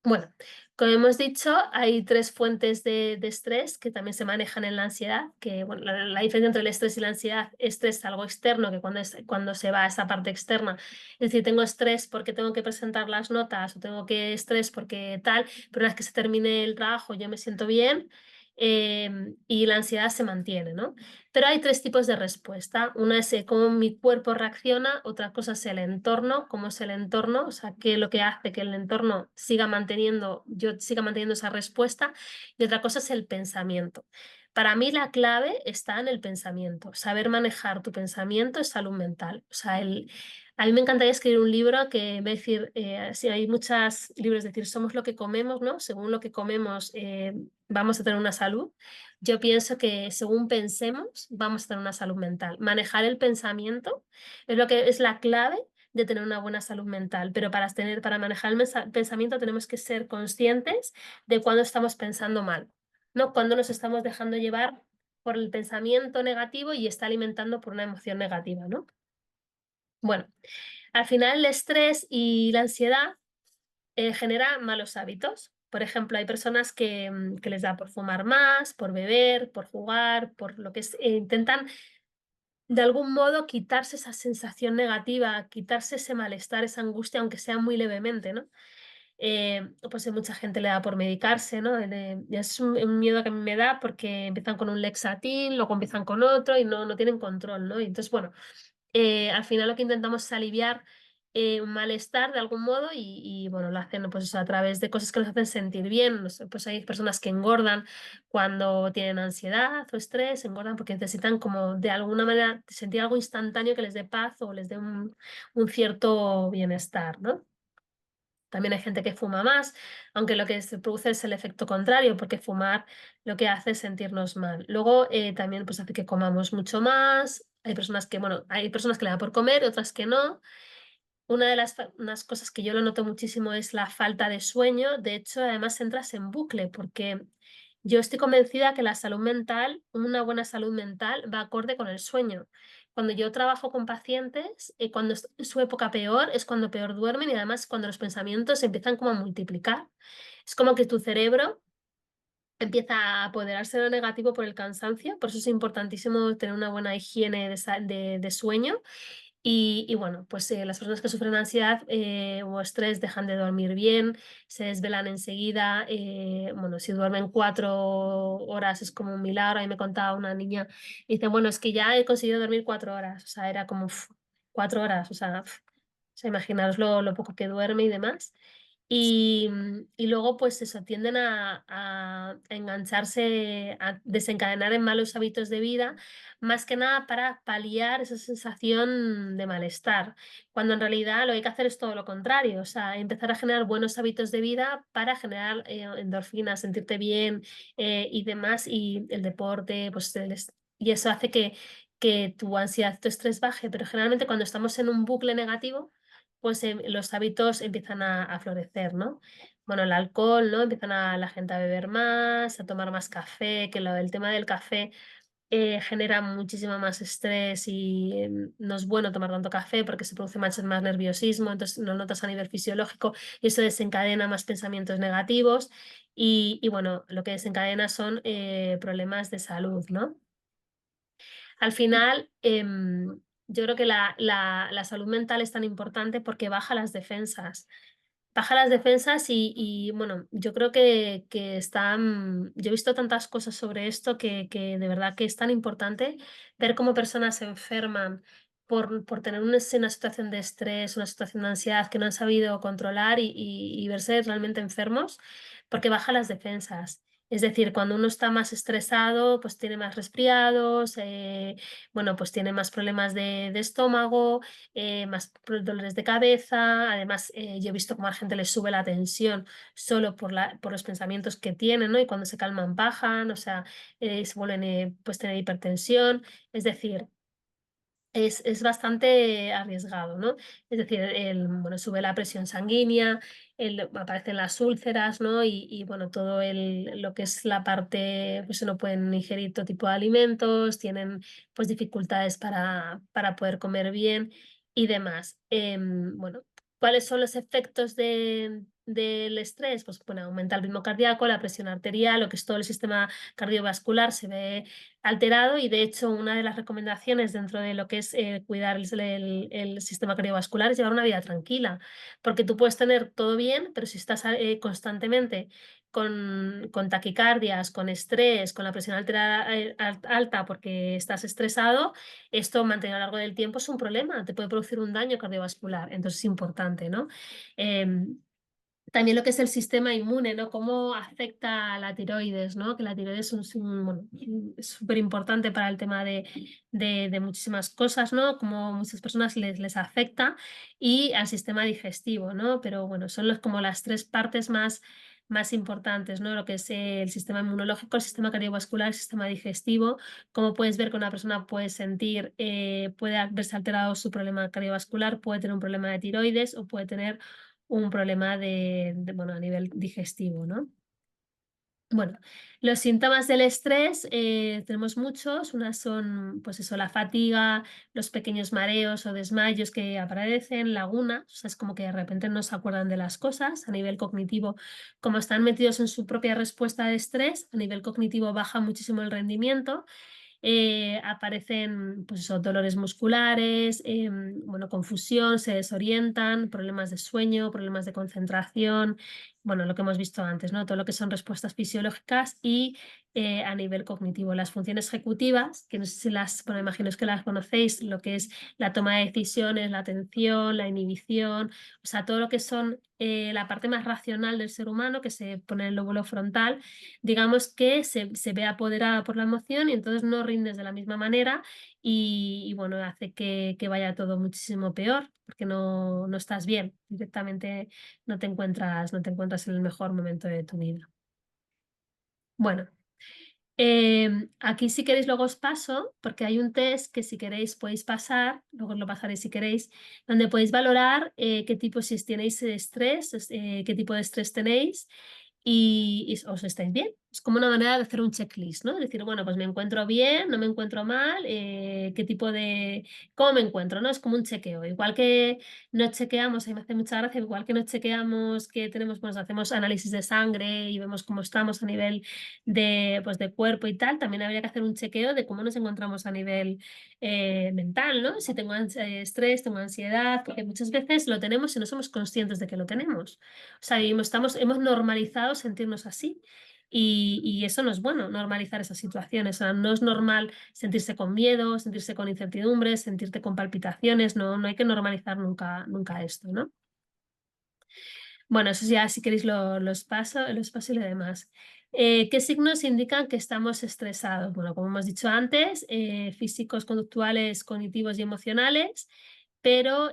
Bueno, como hemos dicho, hay tres fuentes de estrés que también se manejan en la ansiedad, que bueno, la diferencia entre el estrés y la ansiedad, estrés es algo externo, que cuando se va a esa parte externa, es decir, tengo estrés porque tengo que presentar las notas o tengo que estrés porque tal, pero una vez que se termine el trabajo yo me siento bien, y la ansiedad se mantiene, ¿no? Pero hay tres tipos de respuesta. Una es cómo mi cuerpo reacciona, otra cosa es el entorno, cómo es el entorno, o sea, qué es lo que hace que el entorno yo siga manteniendo esa respuesta, y otra cosa es el pensamiento. Para mí la clave está en el pensamiento. Saber manejar tu pensamiento es salud mental. O sea, a mí me encantaría escribir un libro que, en vez de decir, si hay muchos libros, decir, somos lo que comemos, ¿no? Según lo que comemos, vamos a tener una salud. Yo pienso que según pensemos, vamos a tener una salud mental. Manejar el pensamiento es lo que es la clave de tener una buena salud mental, pero para manejar el pensamiento tenemos que ser conscientes de cuando estamos pensando mal, ¿no? Cuando nos estamos dejando llevar por el pensamiento negativo y está alimentando por una emoción negativa, ¿no? Bueno, al final el estrés y la ansiedad genera malos hábitos. Por ejemplo, hay personas que les da por fumar más, por beber, por jugar, por lo que es, intentan de algún modo quitarse esa sensación negativa, quitarse ese malestar, esa angustia, aunque sea muy levemente, ¿no? Pues a mucha gente le da por medicarse, ¿no? Es un miedo que a mí me da porque empiezan con un Lexatin, luego empiezan con otro y no tienen control, ¿no? Y entonces, bueno, al final lo que intentamos es aliviar un malestar de algún modo bueno, lo hacen pues, eso, a través de cosas que nos hacen sentir bien. No sé, pues hay personas que engordan cuando tienen ansiedad o estrés, engordan porque necesitan como de alguna manera sentir algo instantáneo que les dé paz o les dé un cierto bienestar, ¿no? También hay gente que fuma más, aunque lo que se produce es el efecto contrario, porque fumar lo que hace es sentirnos mal. Luego también pues, hace que comamos mucho más. Hay personas bueno, hay personas que le da por comer, otras que no. Una de unas cosas que yo lo noto muchísimo es la falta de sueño. De hecho, además entras en bucle, porque yo estoy convencida que la salud mental, una buena salud mental, va acorde con el sueño. cuando yo trabajo con pacientes, cuando es su época peor es cuando peor duermen y además cuando los pensamientos se empiezan como a multiplicar. Es como que tu cerebro empieza a apoderarse de lo negativo por el cansancio, por eso es importantísimo tener una buena higiene de sueño. Y bueno, pues las personas que sufren ansiedad o estrés dejan de dormir bien, se desvelan enseguida. Bueno, si duermen 4 horas es como un milagro. Ahí me contaba una niña, y dice, bueno, es que ya he conseguido dormir 4 horas. O sea, era como 4 horas. O sea, imaginaros lo poco que duerme y demás. Y luego, pues eso, tienden a engancharse, a desencadenar en malos hábitos de vida, más que nada para paliar esa sensación de malestar, cuando en realidad lo que hay que hacer es todo lo contrario, o sea, empezar a generar buenos hábitos de vida para generar endorfinas, sentirte bien y demás, y el deporte, pues y eso hace que tu ansiedad, tu estrés baje, pero generalmente cuando estamos en un bucle negativo, pues los hábitos empiezan a florecer, ¿no? Bueno, el alcohol, ¿no? Empiezan la gente a beber más, a tomar más café, que el tema del café genera muchísimo más estrés y no es bueno tomar tanto café porque se produce más nerviosismo, entonces lo notas a nivel fisiológico y eso desencadena más pensamientos negativos y bueno, lo que desencadena son problemas de salud, ¿no? Al final, yo creo que la salud mental es tan importante porque baja las defensas. Baja las defensas y, bueno, yo creo que están. Yo he visto tantas cosas sobre esto que de verdad que es tan importante ver cómo personas se enferman por tener una situación de estrés, una situación de ansiedad que no han sabido controlar y verse realmente enfermos porque baja las defensas. Es decir, cuando uno está más estresado, pues tiene más resfriados, bueno, pues tiene más problemas de estómago, más dolores de cabeza. Además, yo he visto cómo a la gente le sube la tensión solo por los pensamientos que tienen, ¿no? Y cuando se calman bajan, o sea, se vuelven, pues tener hipertensión. Es decir, es bastante arriesgado, ¿no? Es decir, bueno, sube la presión sanguínea, aparecen las úlceras, ¿no? Y, bueno, todo lo que es la parte, pues no pueden ingerir todo tipo de alimentos, tienen pues dificultades para poder comer bien y demás. Bueno, ¿cuáles son los efectos del estrés? Pues bueno, aumenta el ritmo cardíaco, la presión arterial, lo que es todo el sistema cardiovascular se ve alterado y de hecho una de las recomendaciones dentro de lo que es cuidar el sistema cardiovascular es llevar una vida tranquila, porque tú puedes tener todo bien, pero si estás constantemente con taquicardias, con estrés, con la presión alterada, alta porque estás estresado, esto mantenido a lo largo del tiempo es un problema, te puede producir un daño cardiovascular, entonces es importante, ¿no? También lo que es el sistema inmune, ¿no? Cómo afecta a la tiroides, ¿no? Que la tiroides bueno, es súper importante para el tema de muchísimas cosas, ¿no? Como muchas personas les afecta y al sistema digestivo, ¿no? Pero bueno, son como las tres partes más importantes, ¿no? Lo que es el sistema inmunológico, el sistema cardiovascular, el sistema digestivo. Como puedes ver que una persona puede sentir, puede verse alterado su problema cardiovascular, puede tener un problema de tiroides o puede tener un problema bueno, a nivel digestivo, ¿no? Bueno, los síntomas del estrés tenemos muchos. Unas son, pues eso, la fatiga, los pequeños mareos o desmayos que aparecen, lagunas, o sea, es como que de repente no se acuerdan de las cosas. A nivel cognitivo, como están metidos en su propia respuesta de estrés, a nivel cognitivo baja muchísimo el rendimiento. Aparecen pues eso, dolores musculares, bueno, confusión, se desorientan, problemas de sueño, problemas de concentración, bueno, lo que hemos visto antes, ¿no? Todo lo que son respuestas fisiológicas y a nivel cognitivo. Las funciones ejecutivas, que no sé si bueno, imagino que las conocéis, lo que es la toma de decisiones, la atención, la inhibición, o sea, todo lo que son la parte más racional del ser humano, que se pone en el lóbulo frontal, digamos que se ve apoderada por la emoción y entonces no rindes de la misma manera y bueno, hace que vaya todo muchísimo peor porque no estás bien, directamente no te encuentras en el mejor momento de tu vida. Bueno, aquí si queréis luego os paso, porque hay un test que si queréis podéis pasar, luego os lo pasaré si queréis, donde podéis valorar qué tipo, si tenéis estrés, qué tipo de estrés tenéis y os estáis bien. Es como una manera de hacer un checklist, ¿no? Decir, bueno, pues me encuentro bien, no me encuentro mal, qué tipo de... ¿Cómo me encuentro, no? Es como un chequeo. Igual que nos chequeamos, y me hace mucha gracia, igual que nos chequeamos que tenemos, pues hacemos análisis de sangre y vemos cómo estamos a nivel de, pues, de cuerpo y tal, también habría que hacer un chequeo de cómo nos encontramos a nivel mental, ¿no? Si tengo estrés, tengo ansiedad, porque muchas veces lo tenemos y no somos conscientes de que lo tenemos. O sea, hemos normalizado sentirnos así. Y eso no es bueno, normalizar esas situaciones. O sea, no es normal sentirse con miedo, sentirse con incertidumbre, sentirte con palpitaciones. No, no hay que normalizar nunca, nunca esto, ¿no? Bueno, eso ya si queréis los paso y lo demás. ¿Qué signos indican que estamos estresados? Bueno, como hemos dicho antes, físicos, conductuales, cognitivos y emocionales, pero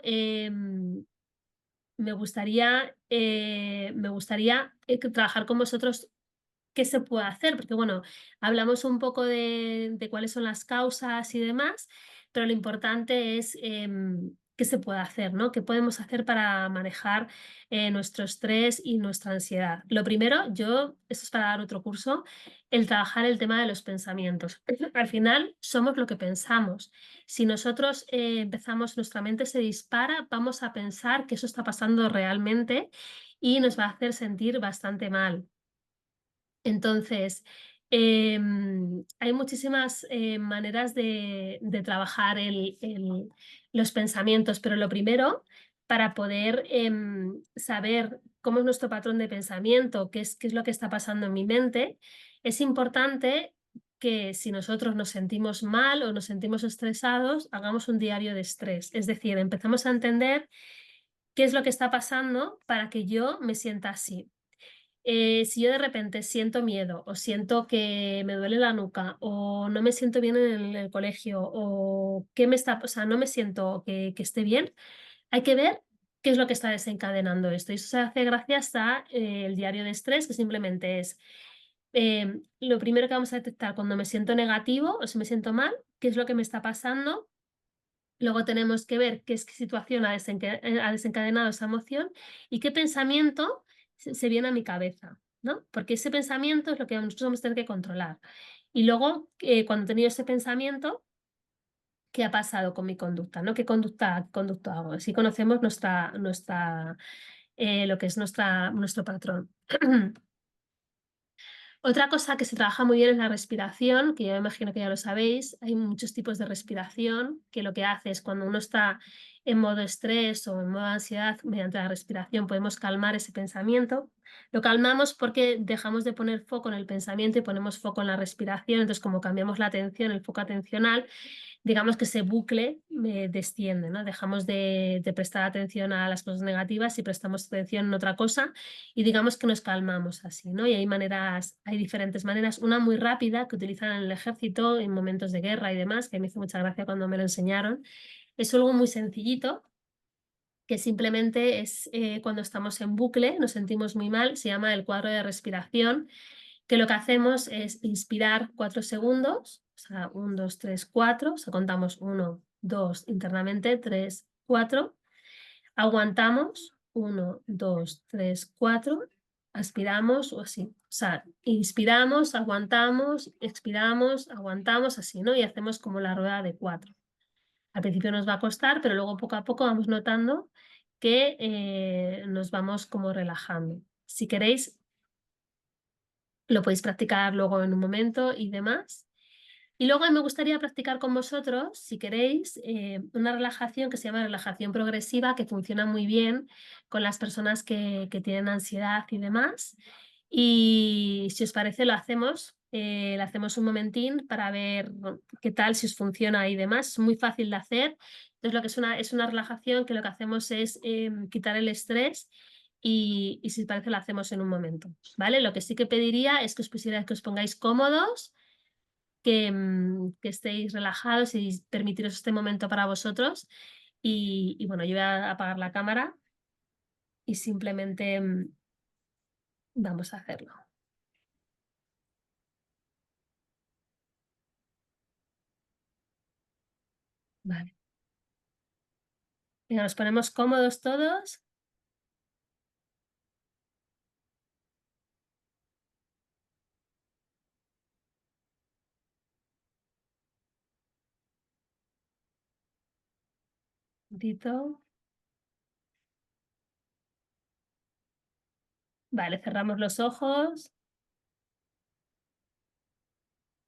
me gustaría trabajar con vosotros qué se puede hacer, porque bueno, hablamos un poco de cuáles son las causas y demás, pero lo importante es qué se puede hacer, ¿no? ¿Qué podemos hacer para manejar nuestro estrés y nuestra ansiedad? Lo primero, esto es para dar otro curso, el trabajar el tema de los pensamientos. Al final somos lo que pensamos. Si nosotros empezamos, nuestra mente se dispara, vamos a pensar que eso está pasando realmente y nos va a hacer sentir bastante mal. Entonces, hay muchísimas maneras de trabajar los pensamientos, pero lo primero, para poder saber cómo es nuestro patrón de pensamiento, qué es lo que está pasando en mi mente, es importante que si nosotros nos sentimos mal o nos sentimos estresados, hagamos un diario de estrés. Es decir, empezamos a entender qué es lo que está pasando para que yo me sienta así. Si yo de repente siento miedo o siento que me duele la nuca o no me siento bien en el colegio o o sea, no me siento que esté bien, hay que ver qué es lo que está desencadenando esto. Y eso se hace gracias a el diario de estrés, que simplemente es lo primero que vamos a detectar cuando me siento negativo o si me siento mal, qué es lo que me está pasando. Luego tenemos que ver qué situación ha desencadenado esa emoción y qué pensamiento se viene a mi cabeza, ¿no? Porque ese pensamiento es lo que nosotros vamos a tener que controlar. Y luego, cuando he tenido ese pensamiento, ¿qué ha pasado con mi conducta, ¿no? ¿Qué conducta hago? Así conocemos lo que es nuestro patrón. Otra cosa que se trabaja muy bien es la respiración, que yo me imagino que ya lo sabéis. Hay muchos tipos de respiración que lo que hace es cuando uno está en modo estrés o en modo ansiedad, mediante la respiración podemos calmar ese pensamiento. Lo calmamos porque dejamos de poner foco en el pensamiento y ponemos foco en la respiración. Entonces, como cambiamos la atención, el foco atencional, digamos que ese bucle desciende, ¿no? Dejamos de prestar atención a las cosas negativas y prestamos atención en otra cosa y digamos que nos calmamos así, ¿no? Y hay diferentes maneras. Una muy rápida que utilizan en el ejército en momentos de guerra y demás, que me hizo mucha gracia cuando me lo enseñaron. Es algo muy sencillito, que simplemente es cuando estamos en bucle, nos sentimos muy mal, se llama el cuadro de respiración, que lo que hacemos es inspirar 4 segundos, o sea, 1, 2, 3, 4, o sea, contamos 1, 2 internamente, 3, 4, aguantamos, 1, 2, 3, 4, aspiramos o así, o sea, inspiramos, aguantamos, expiramos, aguantamos, así, ¿no? Y hacemos como la rueda de 4. Al principio nos va a costar, pero luego poco a poco vamos notando que nos vamos como relajando. Si queréis, lo podéis practicar luego en un momento y demás. Y luego me gustaría practicar con vosotros, si queréis, una relajación que se llama relajación progresiva, que funciona muy bien con las personas que tienen ansiedad y demás. Y si os parece, lo hacemos un momentín para ver qué tal, si os funciona y demás. Es muy fácil de hacer. Entonces, lo que es una relajación que lo que hacemos es quitar el estrés y si os parece, lo hacemos en un momento, ¿vale? Lo que sí que pediría es que os pongáis cómodos, que estéis relajados y permitiros este momento para vosotros. Y bueno, yo voy a apagar la cámara y simplemente vamos a hacerlo. Vale. Venga, nos ponemos cómodos todos. momentito. Vale, cerramos los ojos.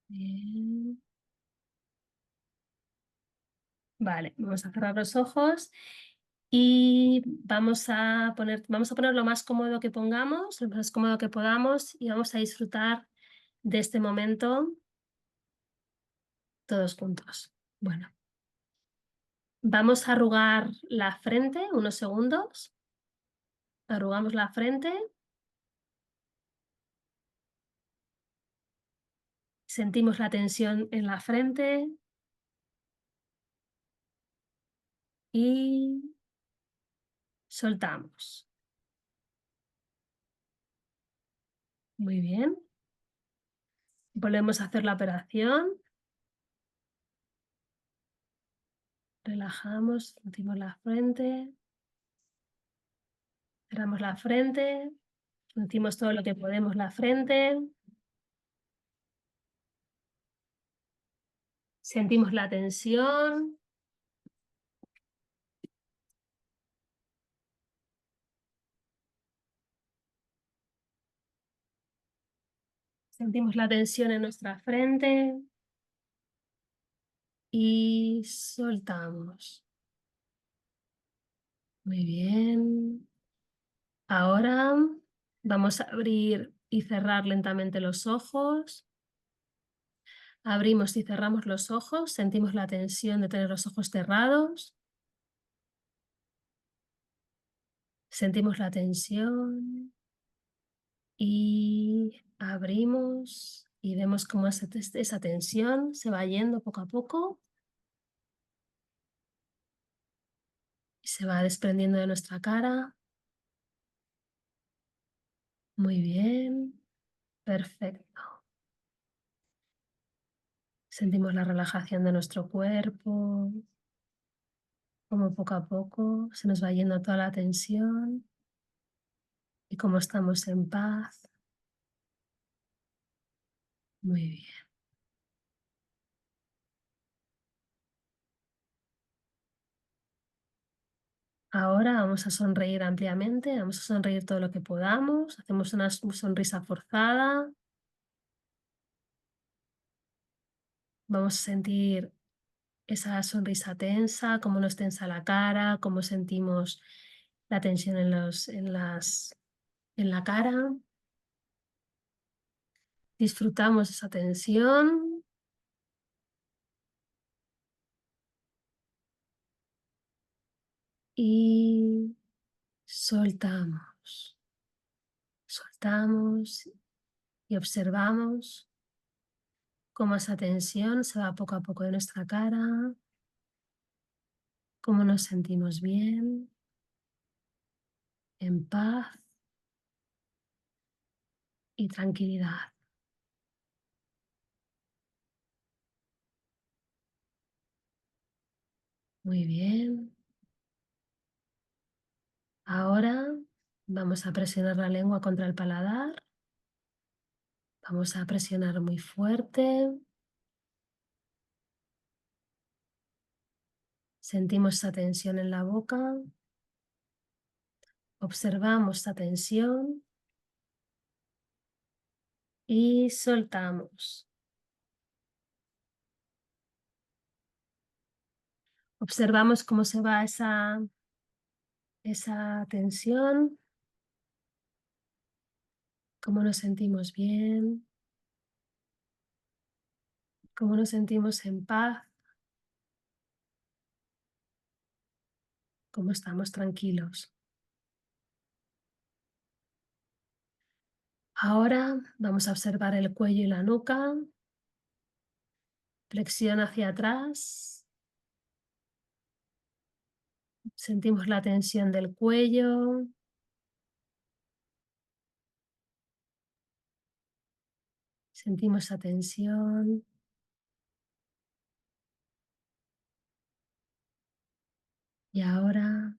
Bien. Vale, vamos a cerrar los ojos y vamos a poner lo más cómodo que pongamos, lo más cómodo que podamos y vamos a disfrutar de este momento todos juntos. Bueno, vamos a arrugar la frente unos segundos. Arrugamos la frente. Sentimos la tensión en la frente y soltamos. Muy bien. Volvemos a hacer la operación. Relajamos, sentimos la frente. Cerramos la frente. Sentimos todo lo que podemos la frente. Sentimos la tensión. Sentimos la tensión en nuestra frente. Y soltamos. Muy bien. Ahora vamos a abrir y cerrar lentamente los ojos. Abrimos y cerramos los ojos. Sentimos la tensión de tener los ojos cerrados. Sentimos la tensión. Y abrimos y vemos cómo esa tensión se va yendo poco a poco. Y se va desprendiendo de nuestra cara. Muy bien. Perfecto. Sentimos la relajación de nuestro cuerpo. Como poco a poco se nos va yendo toda la tensión. Y como estamos en paz. Muy bien. Ahora vamos a sonreír ampliamente, vamos a sonreír todo lo que podamos. Hacemos una sonrisa forzada. Vamos a sentir esa sonrisa tensa, cómo nos tensa la cara, cómo sentimos la tensión en la cara. Disfrutamos esa tensión. Y soltamos. Soltamos y observamos cómo esa tensión se va poco a poco de nuestra cara, cómo nos sentimos bien, en paz y tranquilidad. Muy bien. Ahora vamos a presionar la lengua contra el paladar. Vamos a presionar muy fuerte. Sentimos esa tensión en la boca. Observamos esa tensión y soltamos. Observamos cómo se va esa tensión, cómo nos sentimos bien, cómo nos sentimos en paz, cómo estamos tranquilos. Ahora vamos a observar el cuello y la nuca, flexión hacia atrás, sentimos la tensión del cuello, sentimos esa tensión. Y ahora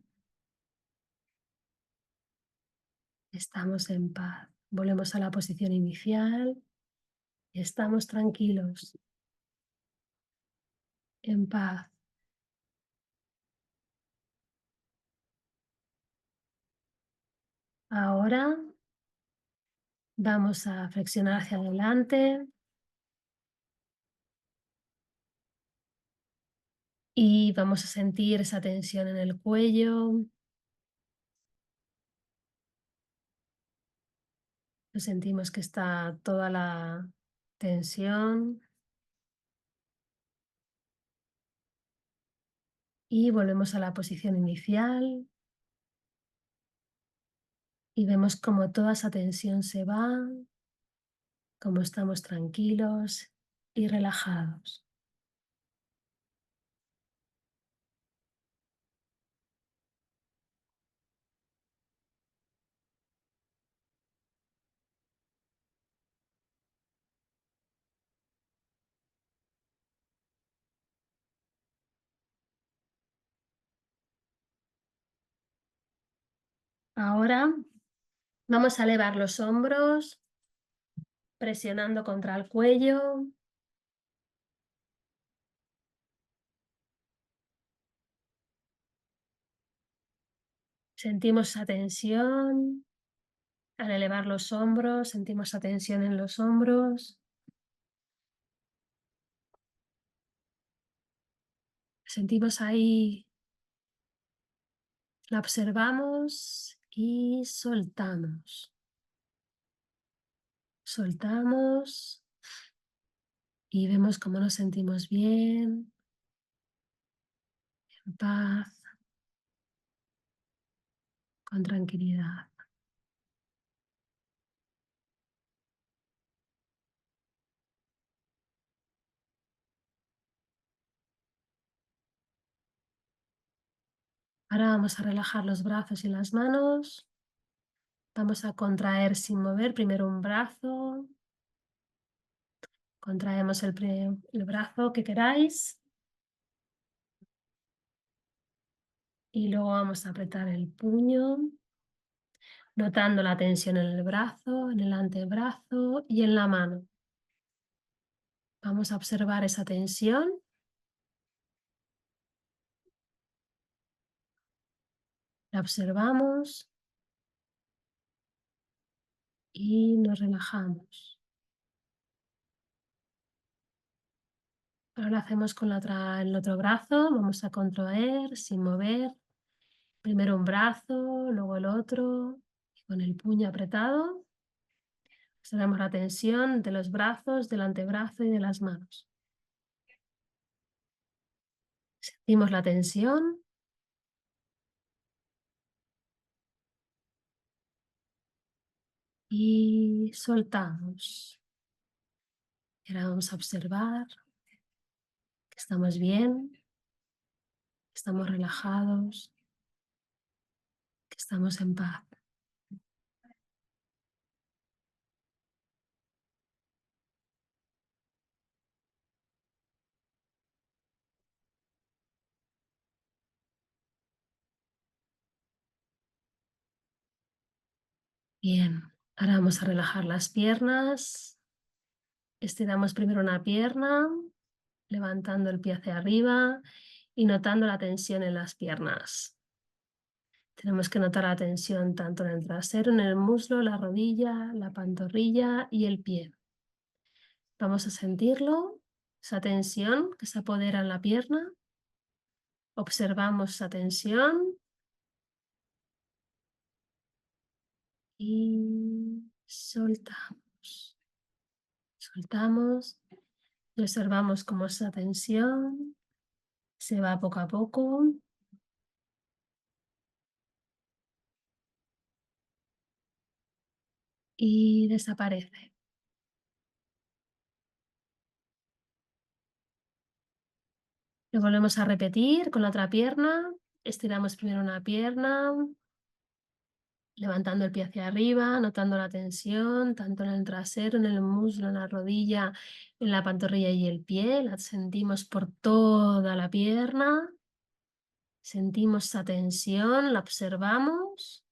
estamos en paz. Volvemos a la posición inicial y estamos tranquilos, en paz. Ahora vamos a flexionar hacia adelante y vamos a sentir esa tensión en el cuello. Sentimos que está toda la tensión y volvemos a la posición inicial y vemos cómo toda esa tensión se va, cómo estamos tranquilos y relajados. Ahora vamos a elevar los hombros, presionando contra el cuello. Sentimos esa tensión. Al elevar los hombros, sentimos esa tensión en los hombros. Sentimos ahí, la observamos y soltamos. Soltamos y vemos cómo nos sentimos bien, en paz, con tranquilidad. Ahora vamos a relajar los brazos y las manos. Vamos a contraer sin mover primero un brazo. Contraemos el brazo que queráis. Y luego vamos a apretar el puño, notando la tensión en el brazo, en el antebrazo y en la mano. Vamos a observar esa tensión. La observamos y nos relajamos. Ahora lo hacemos con el otro brazo. Vamos a contraer sin mover. Primero un brazo, luego el otro. Y con el puño apretado. Observamos la tensión de los brazos, del antebrazo y de las manos. Sentimos la tensión. Y soltamos. Y ahora vamos a observar que estamos bien, que estamos relajados, que estamos en paz. Bien, ahora vamos a relajar las piernas. Estiramos primero una pierna, levantando el pie hacia arriba y notando la tensión en las piernas. Tenemos que notar la tensión tanto en el trasero, en el muslo, la rodilla, la pantorrilla y el pie. Vamos a sentirlo, esa tensión que se apodera en la pierna. Observamos esa tensión y soltamos. Soltamos y observamos cómo esa tensión se va poco a poco y desaparece. Lo volvemos a repetir con la otra pierna. Estiramos primero una pierna, levantando el pie hacia arriba, notando la tensión, tanto en el trasero, en el muslo, en la rodilla, en la pantorrilla y el pie. La sentimos por toda la pierna. Sentimos esa tensión, la observamos.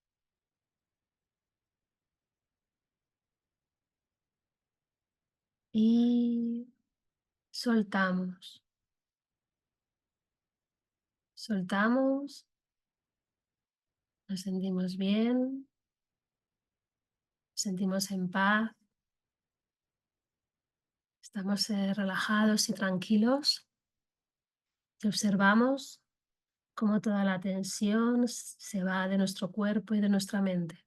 Y soltamos. Soltamos. Nos sentimos bien. sentimos en paz, estamos relajados y tranquilos y observamos cómo toda la tensión se va de nuestro cuerpo y de nuestra mente.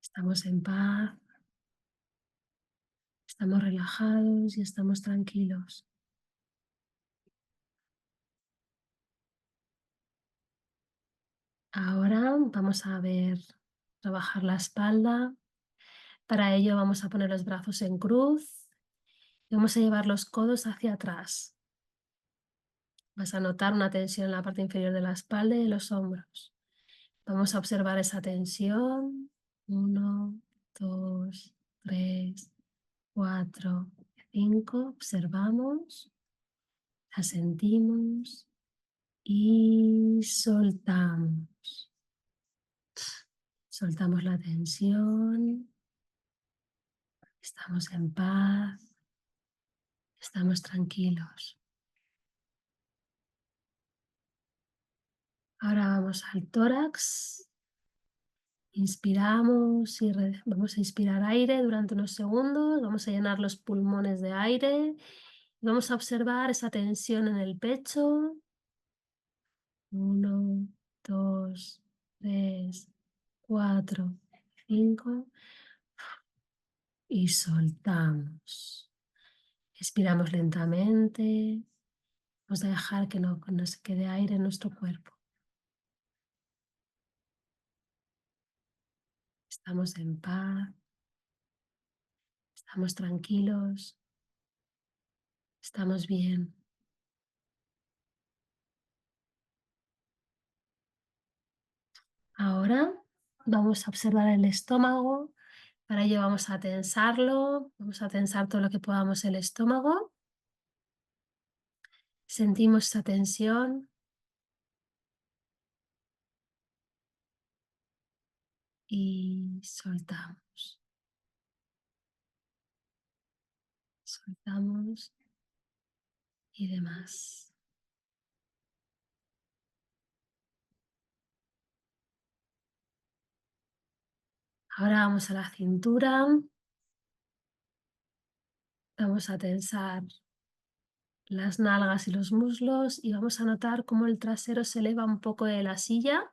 Estamos en paz, estamos relajados y estamos tranquilos. Ahora vamos a ver, trabajar la espalda. Para ello vamos a poner los brazos en cruz y vamos a llevar los codos hacia atrás. Vas a notar una tensión en la parte inferior de la espalda y de los hombros. Vamos a observar esa tensión. 1, 2, 3, 4, 5. Observamos, la sentimos y soltamos. Soltamos la tensión. Estamos en paz. Estamos tranquilos. Ahora vamos al tórax. Inspiramos y vamos a inspirar aire durante unos segundos. Vamos a llenar los pulmones de aire. Y vamos a observar esa tensión en el pecho. 1, 2, 3, 4, 5. Y soltamos. Expiramos lentamente. Vamos a dejar que no se quede aire en nuestro cuerpo. Estamos en paz. Estamos tranquilos. Estamos bien. Ahora vamos a observar el estómago. Para ello vamos a tensarlo. Vamos a tensar todo lo que podamos el estómago. Sentimos esa tensión. Y soltamos. Soltamos y demás. Ahora vamos a la cintura. Vamos a tensar las nalgas y los muslos y vamos a notar cómo el trasero se eleva un poco de la silla.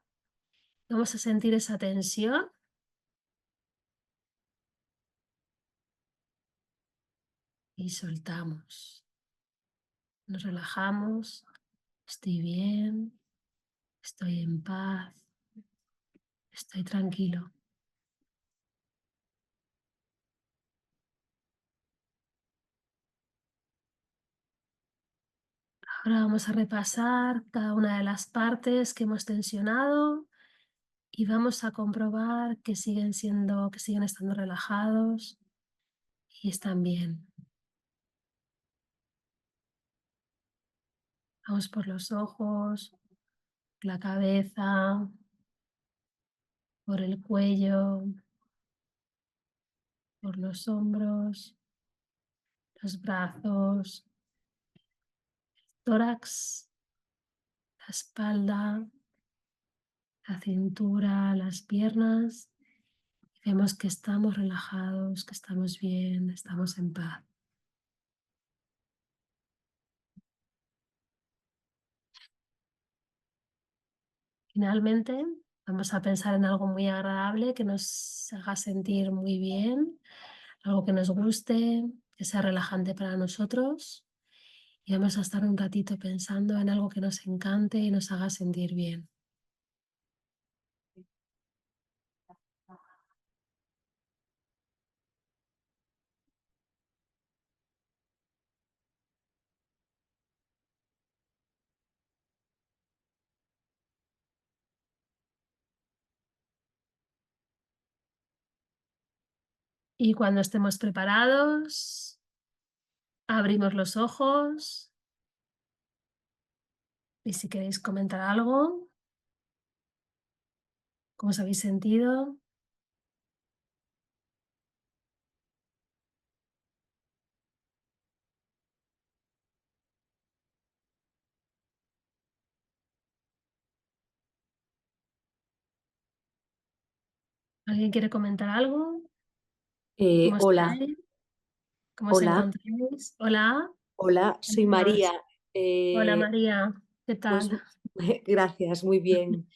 Vamos a sentir esa tensión. Y soltamos. Nos relajamos. Estoy bien. Estoy en paz. Estoy tranquilo. Ahora vamos a repasar cada una de las partes que hemos tensionado y vamos a comprobar que siguen estando relajados y están bien. Vamos por los ojos, la cabeza, por el cuello, por los hombros, los brazos, tórax, la espalda, la cintura, las piernas. Y vemos que estamos relajados, que estamos bien, estamos en paz. Finalmente, vamos a pensar en algo muy agradable que nos haga sentir muy bien, algo que nos guste, que sea relajante para nosotros. Y vamos a estar un ratito pensando en algo que nos encante y nos haga sentir bien. Y cuando estemos preparados, abrimos los ojos. Y si queréis comentar algo, ¿cómo os habéis sentido? ¿Alguien quiere comentar algo? ¿Cómo Hola, estáis? ¿Cómo os hola, encontráis? Hola, hola, soy María. cuéntanos. Hola Eh, María, ¿qué pues tal? gracias, muy bien.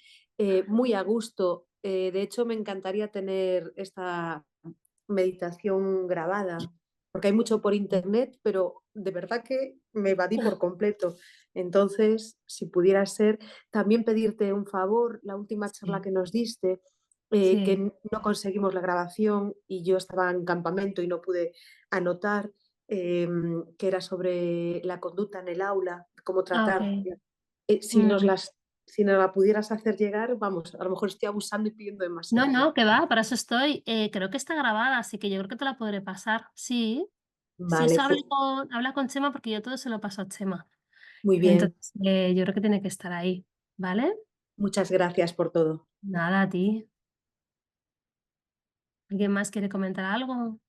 Muy a gusto. De hecho, me encantaría tener esta meditación grabada, porque hay mucho por internet, pero de verdad que me evadí por completo. Entonces, si pudiera ser, también pedirte un favor, la última charla Sí, que nos diste, sí, que no conseguimos la grabación y yo estaba en campamento y no pude anotar, que era sobre la conducta en el aula, cómo ah, ok. tratar. Si nos Mm. las, si nos la pudieras hacer llegar, vamos, a lo mejor estoy abusando y pidiendo No, demasiado. no, que va, para eso estoy. Creo que está grabada, así que yo creo que te la podré pasar. Sí, sí, Vale, eso pues habla con Chema porque yo todo se lo paso a Chema. muy bien. Entonces, yo creo que tiene que estar ahí, ¿vale? Muchas gracias por todo. Nada, a ti. ¿Alguien más quiere comentar algo?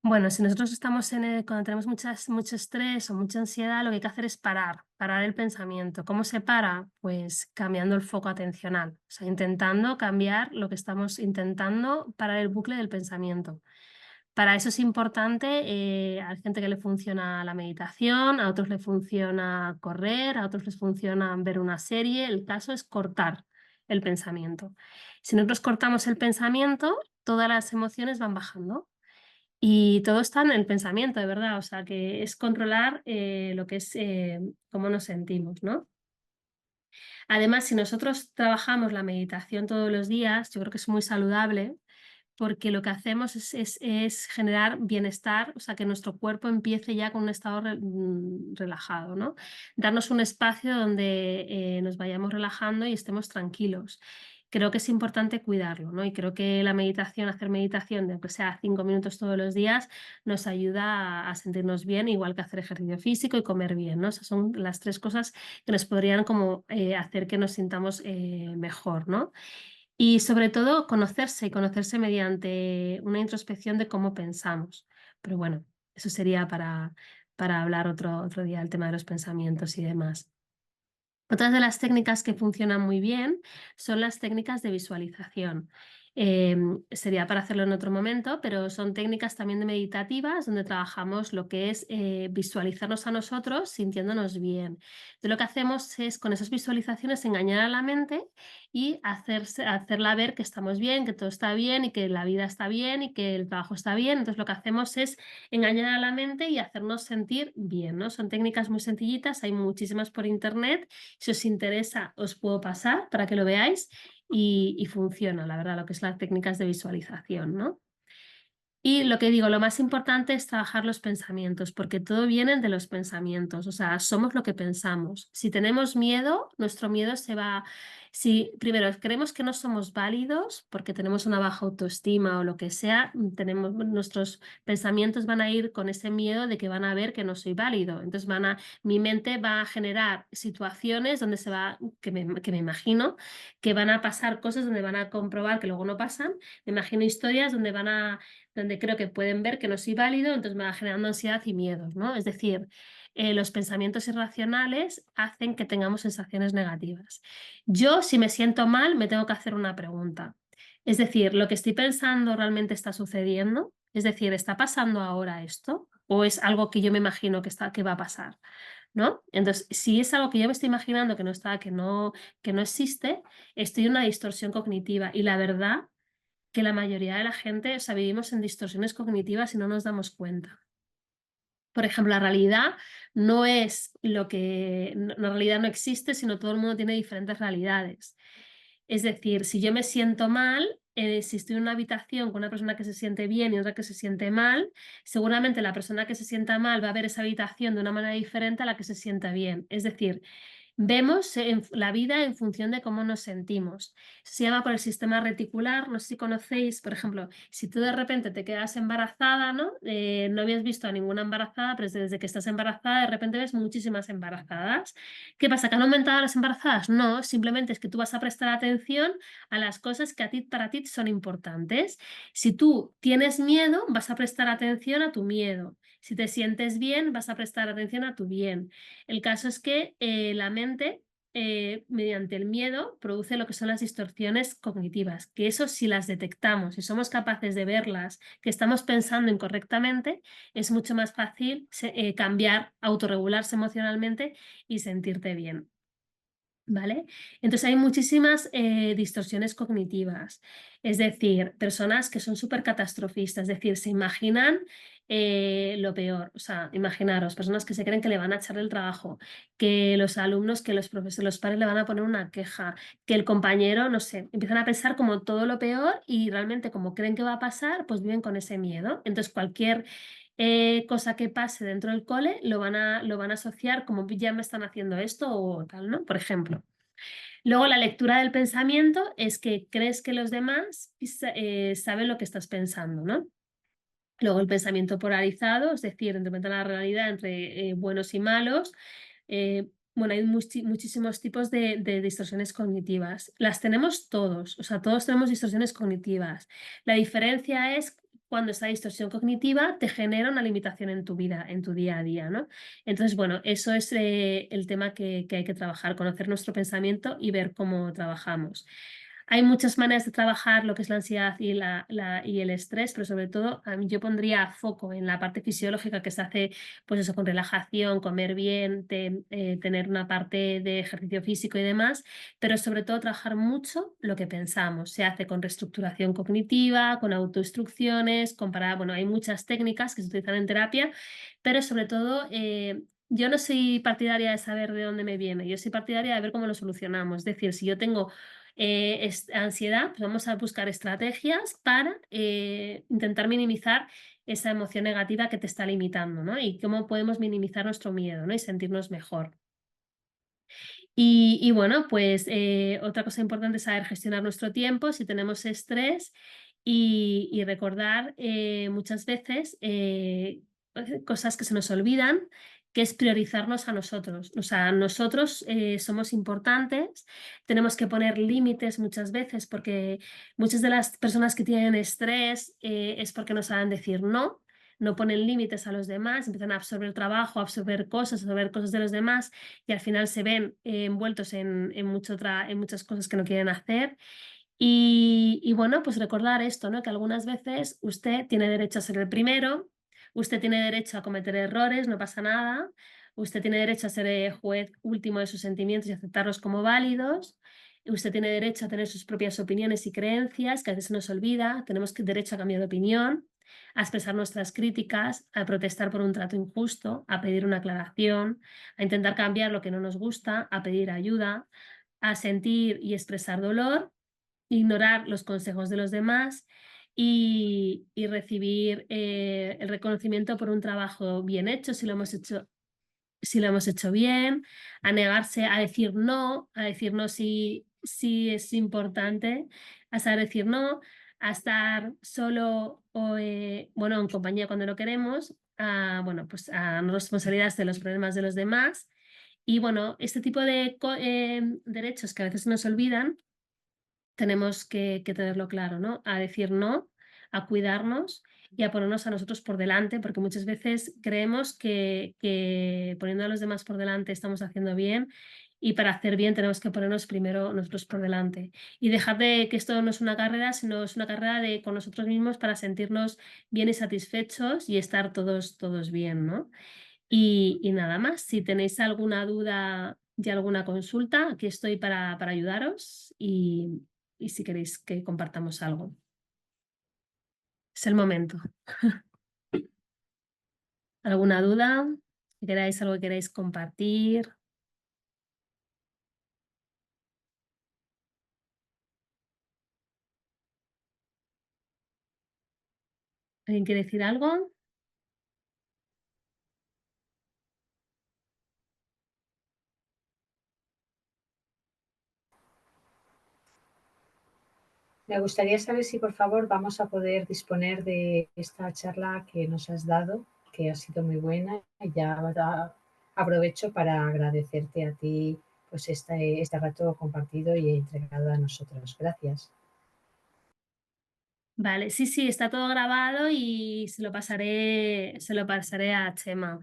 Bueno, si nosotros estamos cuando tenemos mucho estrés o mucha ansiedad, lo que hay que hacer es parar el pensamiento. ¿Cómo se para? Pues cambiando el foco atencional, o sea, intentando cambiar lo que estamos intentando, parar el bucle del pensamiento. Para eso es importante, hay gente que le funciona la meditación, a otros le funciona correr, a otros les funciona ver una serie. El caso es cortar el pensamiento. Si nosotros cortamos el pensamiento, todas las emociones van bajando. Y todo está en el pensamiento, de verdad. O sea, que es controlar lo que es cómo nos sentimos, ¿no? Además, si nosotros trabajamos la meditación todos los días, yo creo que es muy saludable porque lo que hacemos es generar bienestar, o sea, que nuestro cuerpo empiece ya con un estado relajado, ¿no? Darnos un espacio donde nos vayamos relajando y estemos tranquilos. Creo que es importante cuidarlo, ¿no? Y creo que la meditación, hacer meditación, de aunque sea 5 minutos todos los días, nos ayuda a sentirnos bien, igual que hacer ejercicio físico y comer bien, ¿no? Esas son las tres cosas que nos podrían como hacer que nos sintamos mejor, ¿no? Y sobre todo conocerse y conocerse mediante una introspección de cómo pensamos. Pero bueno, eso sería para hablar otro día el tema de los pensamientos y demás. Otras de las técnicas que funcionan muy bien son las técnicas de visualización. Sería para hacerlo en otro momento, pero son técnicas también de meditativas donde trabajamos lo que es visualizarnos a nosotros sintiéndonos bien. Entonces, lo que hacemos es con esas visualizaciones engañar a la mente y hacerla ver que estamos bien, que todo está bien y que la vida está bien y que el trabajo está bien. Entonces, lo que hacemos es engañar a la mente y hacernos sentir bien, ¿no? Son técnicas muy sencillitas, hay muchísimas por internet. Si os interesa, os puedo pasar para que lo veáis y funciona, la verdad, lo que es las técnicas de visualización, ¿no? Y lo que digo, lo más importante es trabajar los pensamientos, porque todo viene de los pensamientos, o sea, somos lo que pensamos. Si tenemos miedo, nuestro miedo se va. Si primero creemos que no somos válidos porque tenemos una baja autoestima o lo que sea, nuestros pensamientos van a ir con ese miedo de que van a ver que no soy válido. Entonces mi mente va a generar situaciones donde que me imagino que van a pasar cosas donde van a comprobar que luego no pasan. Me imagino historias donde creo que pueden ver que no soy válido, entonces me va generando ansiedad y miedos, ¿no? Es decir, los pensamientos irracionales hacen que tengamos sensaciones negativas. Yo, si me siento mal, me tengo que hacer una pregunta. Es decir, ¿lo que estoy pensando realmente está sucediendo? Es decir, ¿está pasando ahora esto? ¿O es algo que yo me imagino que va a pasar? ¿No? Entonces, si es algo que yo me estoy imaginando que no está, que no existe, estoy en una distorsión cognitiva. Y la verdad que la mayoría de la gente, o sea, vivimos en distorsiones cognitivas y no nos damos cuenta. Por ejemplo, la realidad no es la realidad no existe, sino todo el mundo tiene diferentes realidades. Es decir, si yo me siento mal, si estoy en una habitación con una persona que se siente bien y otra que se siente mal, seguramente la persona que se sienta mal va a ver esa habitación de una manera diferente a la que se sienta bien. Es decir, vemos la vida en función de cómo nos sentimos. Se llama por el sistema reticular. No sé si conocéis, por ejemplo, si tú de repente te quedas embarazada, ¿no? No habías visto a ninguna embarazada, pero desde que estás embarazada, de repente ves muchísimas embarazadas. ¿Qué pasa? ¿Que han aumentado las embarazadas? No, simplemente es que tú vas a prestar atención a las cosas que para ti son importantes. Si tú tienes miedo, vas a prestar atención a tu miedo. Si te sientes bien, vas a prestar atención a tu bien. El caso es que la mente mediante el miedo, produce lo que son las distorsiones cognitivas, que eso si las detectamos y somos capaces de verlas, que estamos pensando incorrectamente, es mucho más fácil cambiar, autorregularse emocionalmente y sentirte bien. ¿Vale? Entonces hay muchísimas distorsiones cognitivas, es decir, personas que son súper catastrofistas, es decir, se imaginan lo peor, o sea, imaginaros, personas que se creen que le van a echar el trabajo, que los alumnos, que los profesores, los padres le van a poner una queja, que el compañero, no sé, empiezan a pensar como todo lo peor y realmente como creen que va a pasar, pues viven con ese miedo. Entonces cualquier cosa que pase dentro del cole lo van a asociar como ya me están haciendo esto o tal, ¿no? Por ejemplo. Luego la lectura del pensamiento es que crees que los demás saben lo que estás pensando, ¿no? Luego el pensamiento polarizado, es decir, interpretar la realidad entre buenos y malos. Bueno, hay muchísimos tipos de distorsiones cognitivas. Las tenemos todos, o sea, todos tenemos distorsiones cognitivas. La diferencia es cuando esa distorsión cognitiva te genera una limitación en tu vida, en tu día a día, ¿no? Entonces, bueno, eso es el tema que hay que trabajar, conocer nuestro pensamiento y ver cómo trabajamos. Hay muchas maneras de trabajar lo que es la ansiedad y el estrés, pero sobre todo yo pondría foco en la parte fisiológica que se hace, pues eso, con relajación, comer bien, tener una parte de ejercicio físico y demás, pero sobre todo trabajar mucho lo que pensamos. Se hace con reestructuración cognitiva, con autoinstrucciones, bueno, hay muchas técnicas que se utilizan en terapia, pero sobre todo yo no soy partidaria de saber de dónde me viene, yo soy partidaria de ver cómo lo solucionamos. Es decir, si yo tengo ansiedad, pues vamos a buscar estrategias para intentar minimizar esa emoción negativa que te está limitando, ¿no? Y cómo podemos minimizar nuestro miedo, ¿no? Y sentirnos mejor. Y bueno, pues otra cosa importante es saber gestionar nuestro tiempo si tenemos estrés y recordar muchas veces cosas que se nos olvidan, que es priorizarnos a nosotros. O sea, nosotros somos importantes, tenemos que poner límites muchas veces porque muchas de las personas que tienen estrés es porque no saben decir no ponen límites a los demás, empiezan a absorber trabajo, a absorber cosas de los demás y al final se ven envueltos en muchas cosas que no quieren hacer. Y bueno, pues recordar esto, ¿no? Que algunas veces usted tiene derecho a ser el primero, usted tiene derecho a cometer errores, no pasa nada, usted tiene derecho a ser el juez último de sus sentimientos y aceptarlos como válidos. Usted tiene derecho a tener sus propias opiniones y creencias, que a veces se nos olvida, tenemos derecho a cambiar de opinión, a expresar nuestras críticas, a protestar por un trato injusto, a pedir una aclaración, a intentar cambiar lo que no nos gusta, a pedir ayuda, a sentir y expresar dolor, ignorar los consejos de los demás y recibir el reconocimiento por un trabajo bien hecho, si lo hemos hecho bien, a negarse a decir no si es importante, a saber decir no, a estar solo o bueno, en compañía cuando lo queremos, a, bueno, pues a no responsabilidades de los problemas de los demás. Y bueno, este tipo de derechos que a veces nos olvidan, tenemos que tenerlo claro, ¿no? A decir no, a cuidarnos y a ponernos a nosotros por delante, porque muchas veces creemos que poniendo a los demás por delante estamos haciendo bien y para hacer bien tenemos que ponernos primero nosotros por delante y dejar de que esto no es una carrera, sino es una carrera de con nosotros mismos para sentirnos bien y satisfechos y estar todos bien, ¿no? Y nada más, si tenéis alguna duda y alguna consulta, aquí estoy para ayudaros y si queréis que compartamos algo. Es el momento. ¿Alguna duda? Si queráis algo que queráis compartir. ¿Alguien quiere decir algo? Me gustaría saber si, por favor, vamos a poder disponer de esta charla que nos has dado, que ha sido muy buena. Ya aprovecho para agradecerte a ti pues este rato compartido y entregado a nosotros. Gracias. Vale, sí, está todo grabado y se lo pasaré a Chema,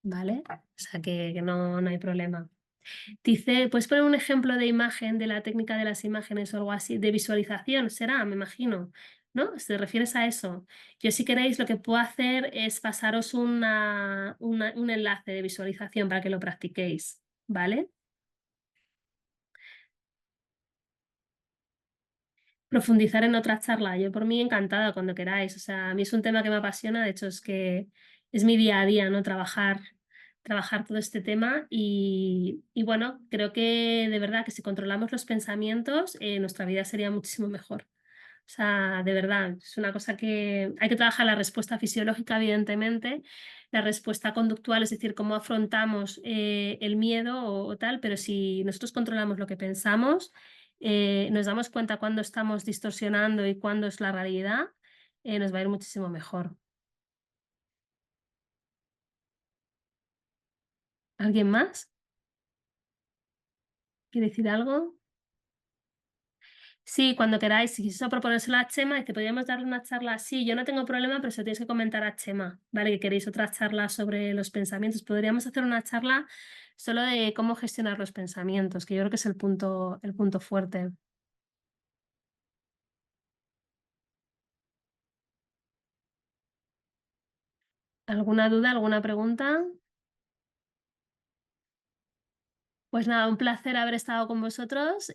¿vale? O sea que no hay problema. Dice, ¿puedes poner un ejemplo de imagen de la técnica de las imágenes o algo así? De visualización, será, me imagino, ¿no? Si te refieres a eso. Yo, si queréis, lo que puedo hacer es pasaros un enlace de visualización para que lo practiquéis, ¿vale? Profundizar en otra charla. Yo por mí encantada cuando queráis. O sea, a mí es un tema que me apasiona. De hecho, es que es mi día a día, ¿no? Trabajar todo este tema y bueno, creo que de verdad que si controlamos los pensamientos, nuestra vida sería muchísimo mejor. O sea, de verdad, es una cosa que hay que trabajar la respuesta fisiológica, evidentemente, la respuesta conductual, es decir, cómo afrontamos el miedo o tal, pero si nosotros controlamos lo que pensamos, nos damos cuenta cuando estamos distorsionando y cuándo es la realidad, nos va a ir muchísimo mejor. ¿Alguien más? ¿Quiere decir algo? Sí, cuando queráis, si quieres proponérselo a Chema y te podríamos darle una charla así, yo no tengo problema, pero se lo tienes que comentar a Chema, ¿vale? Que queréis otra charla sobre los pensamientos. Podríamos hacer una charla solo de cómo gestionar los pensamientos, que yo creo que es el punto fuerte. ¿Alguna duda, alguna pregunta? Pues nada, un placer haber estado con vosotros.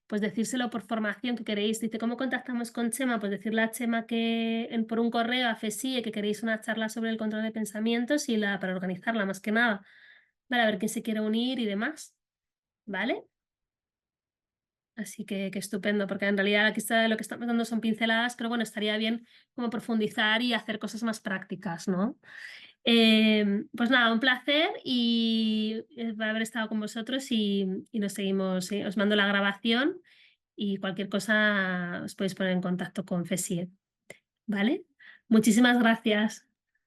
Pues decírselo por formación que queréis. Dice, ¿cómo contactamos con Chema? Pues decirle a Chema que por un correo a FESIE que queréis una charla sobre el control de pensamientos y para organizarla más que nada. Para ver quién se quiere unir y demás. ¿Vale? Así que estupendo, porque en realidad aquí lo que estamos dando son pinceladas, pero bueno, estaría bien como profundizar y hacer cosas más prácticas, ¿no? Pues nada, un placer y haber estado con vosotros y nos seguimos. Os mando la grabación y cualquier cosa os podéis poner en contacto con FESIE. ¿Vale? Muchísimas gracias.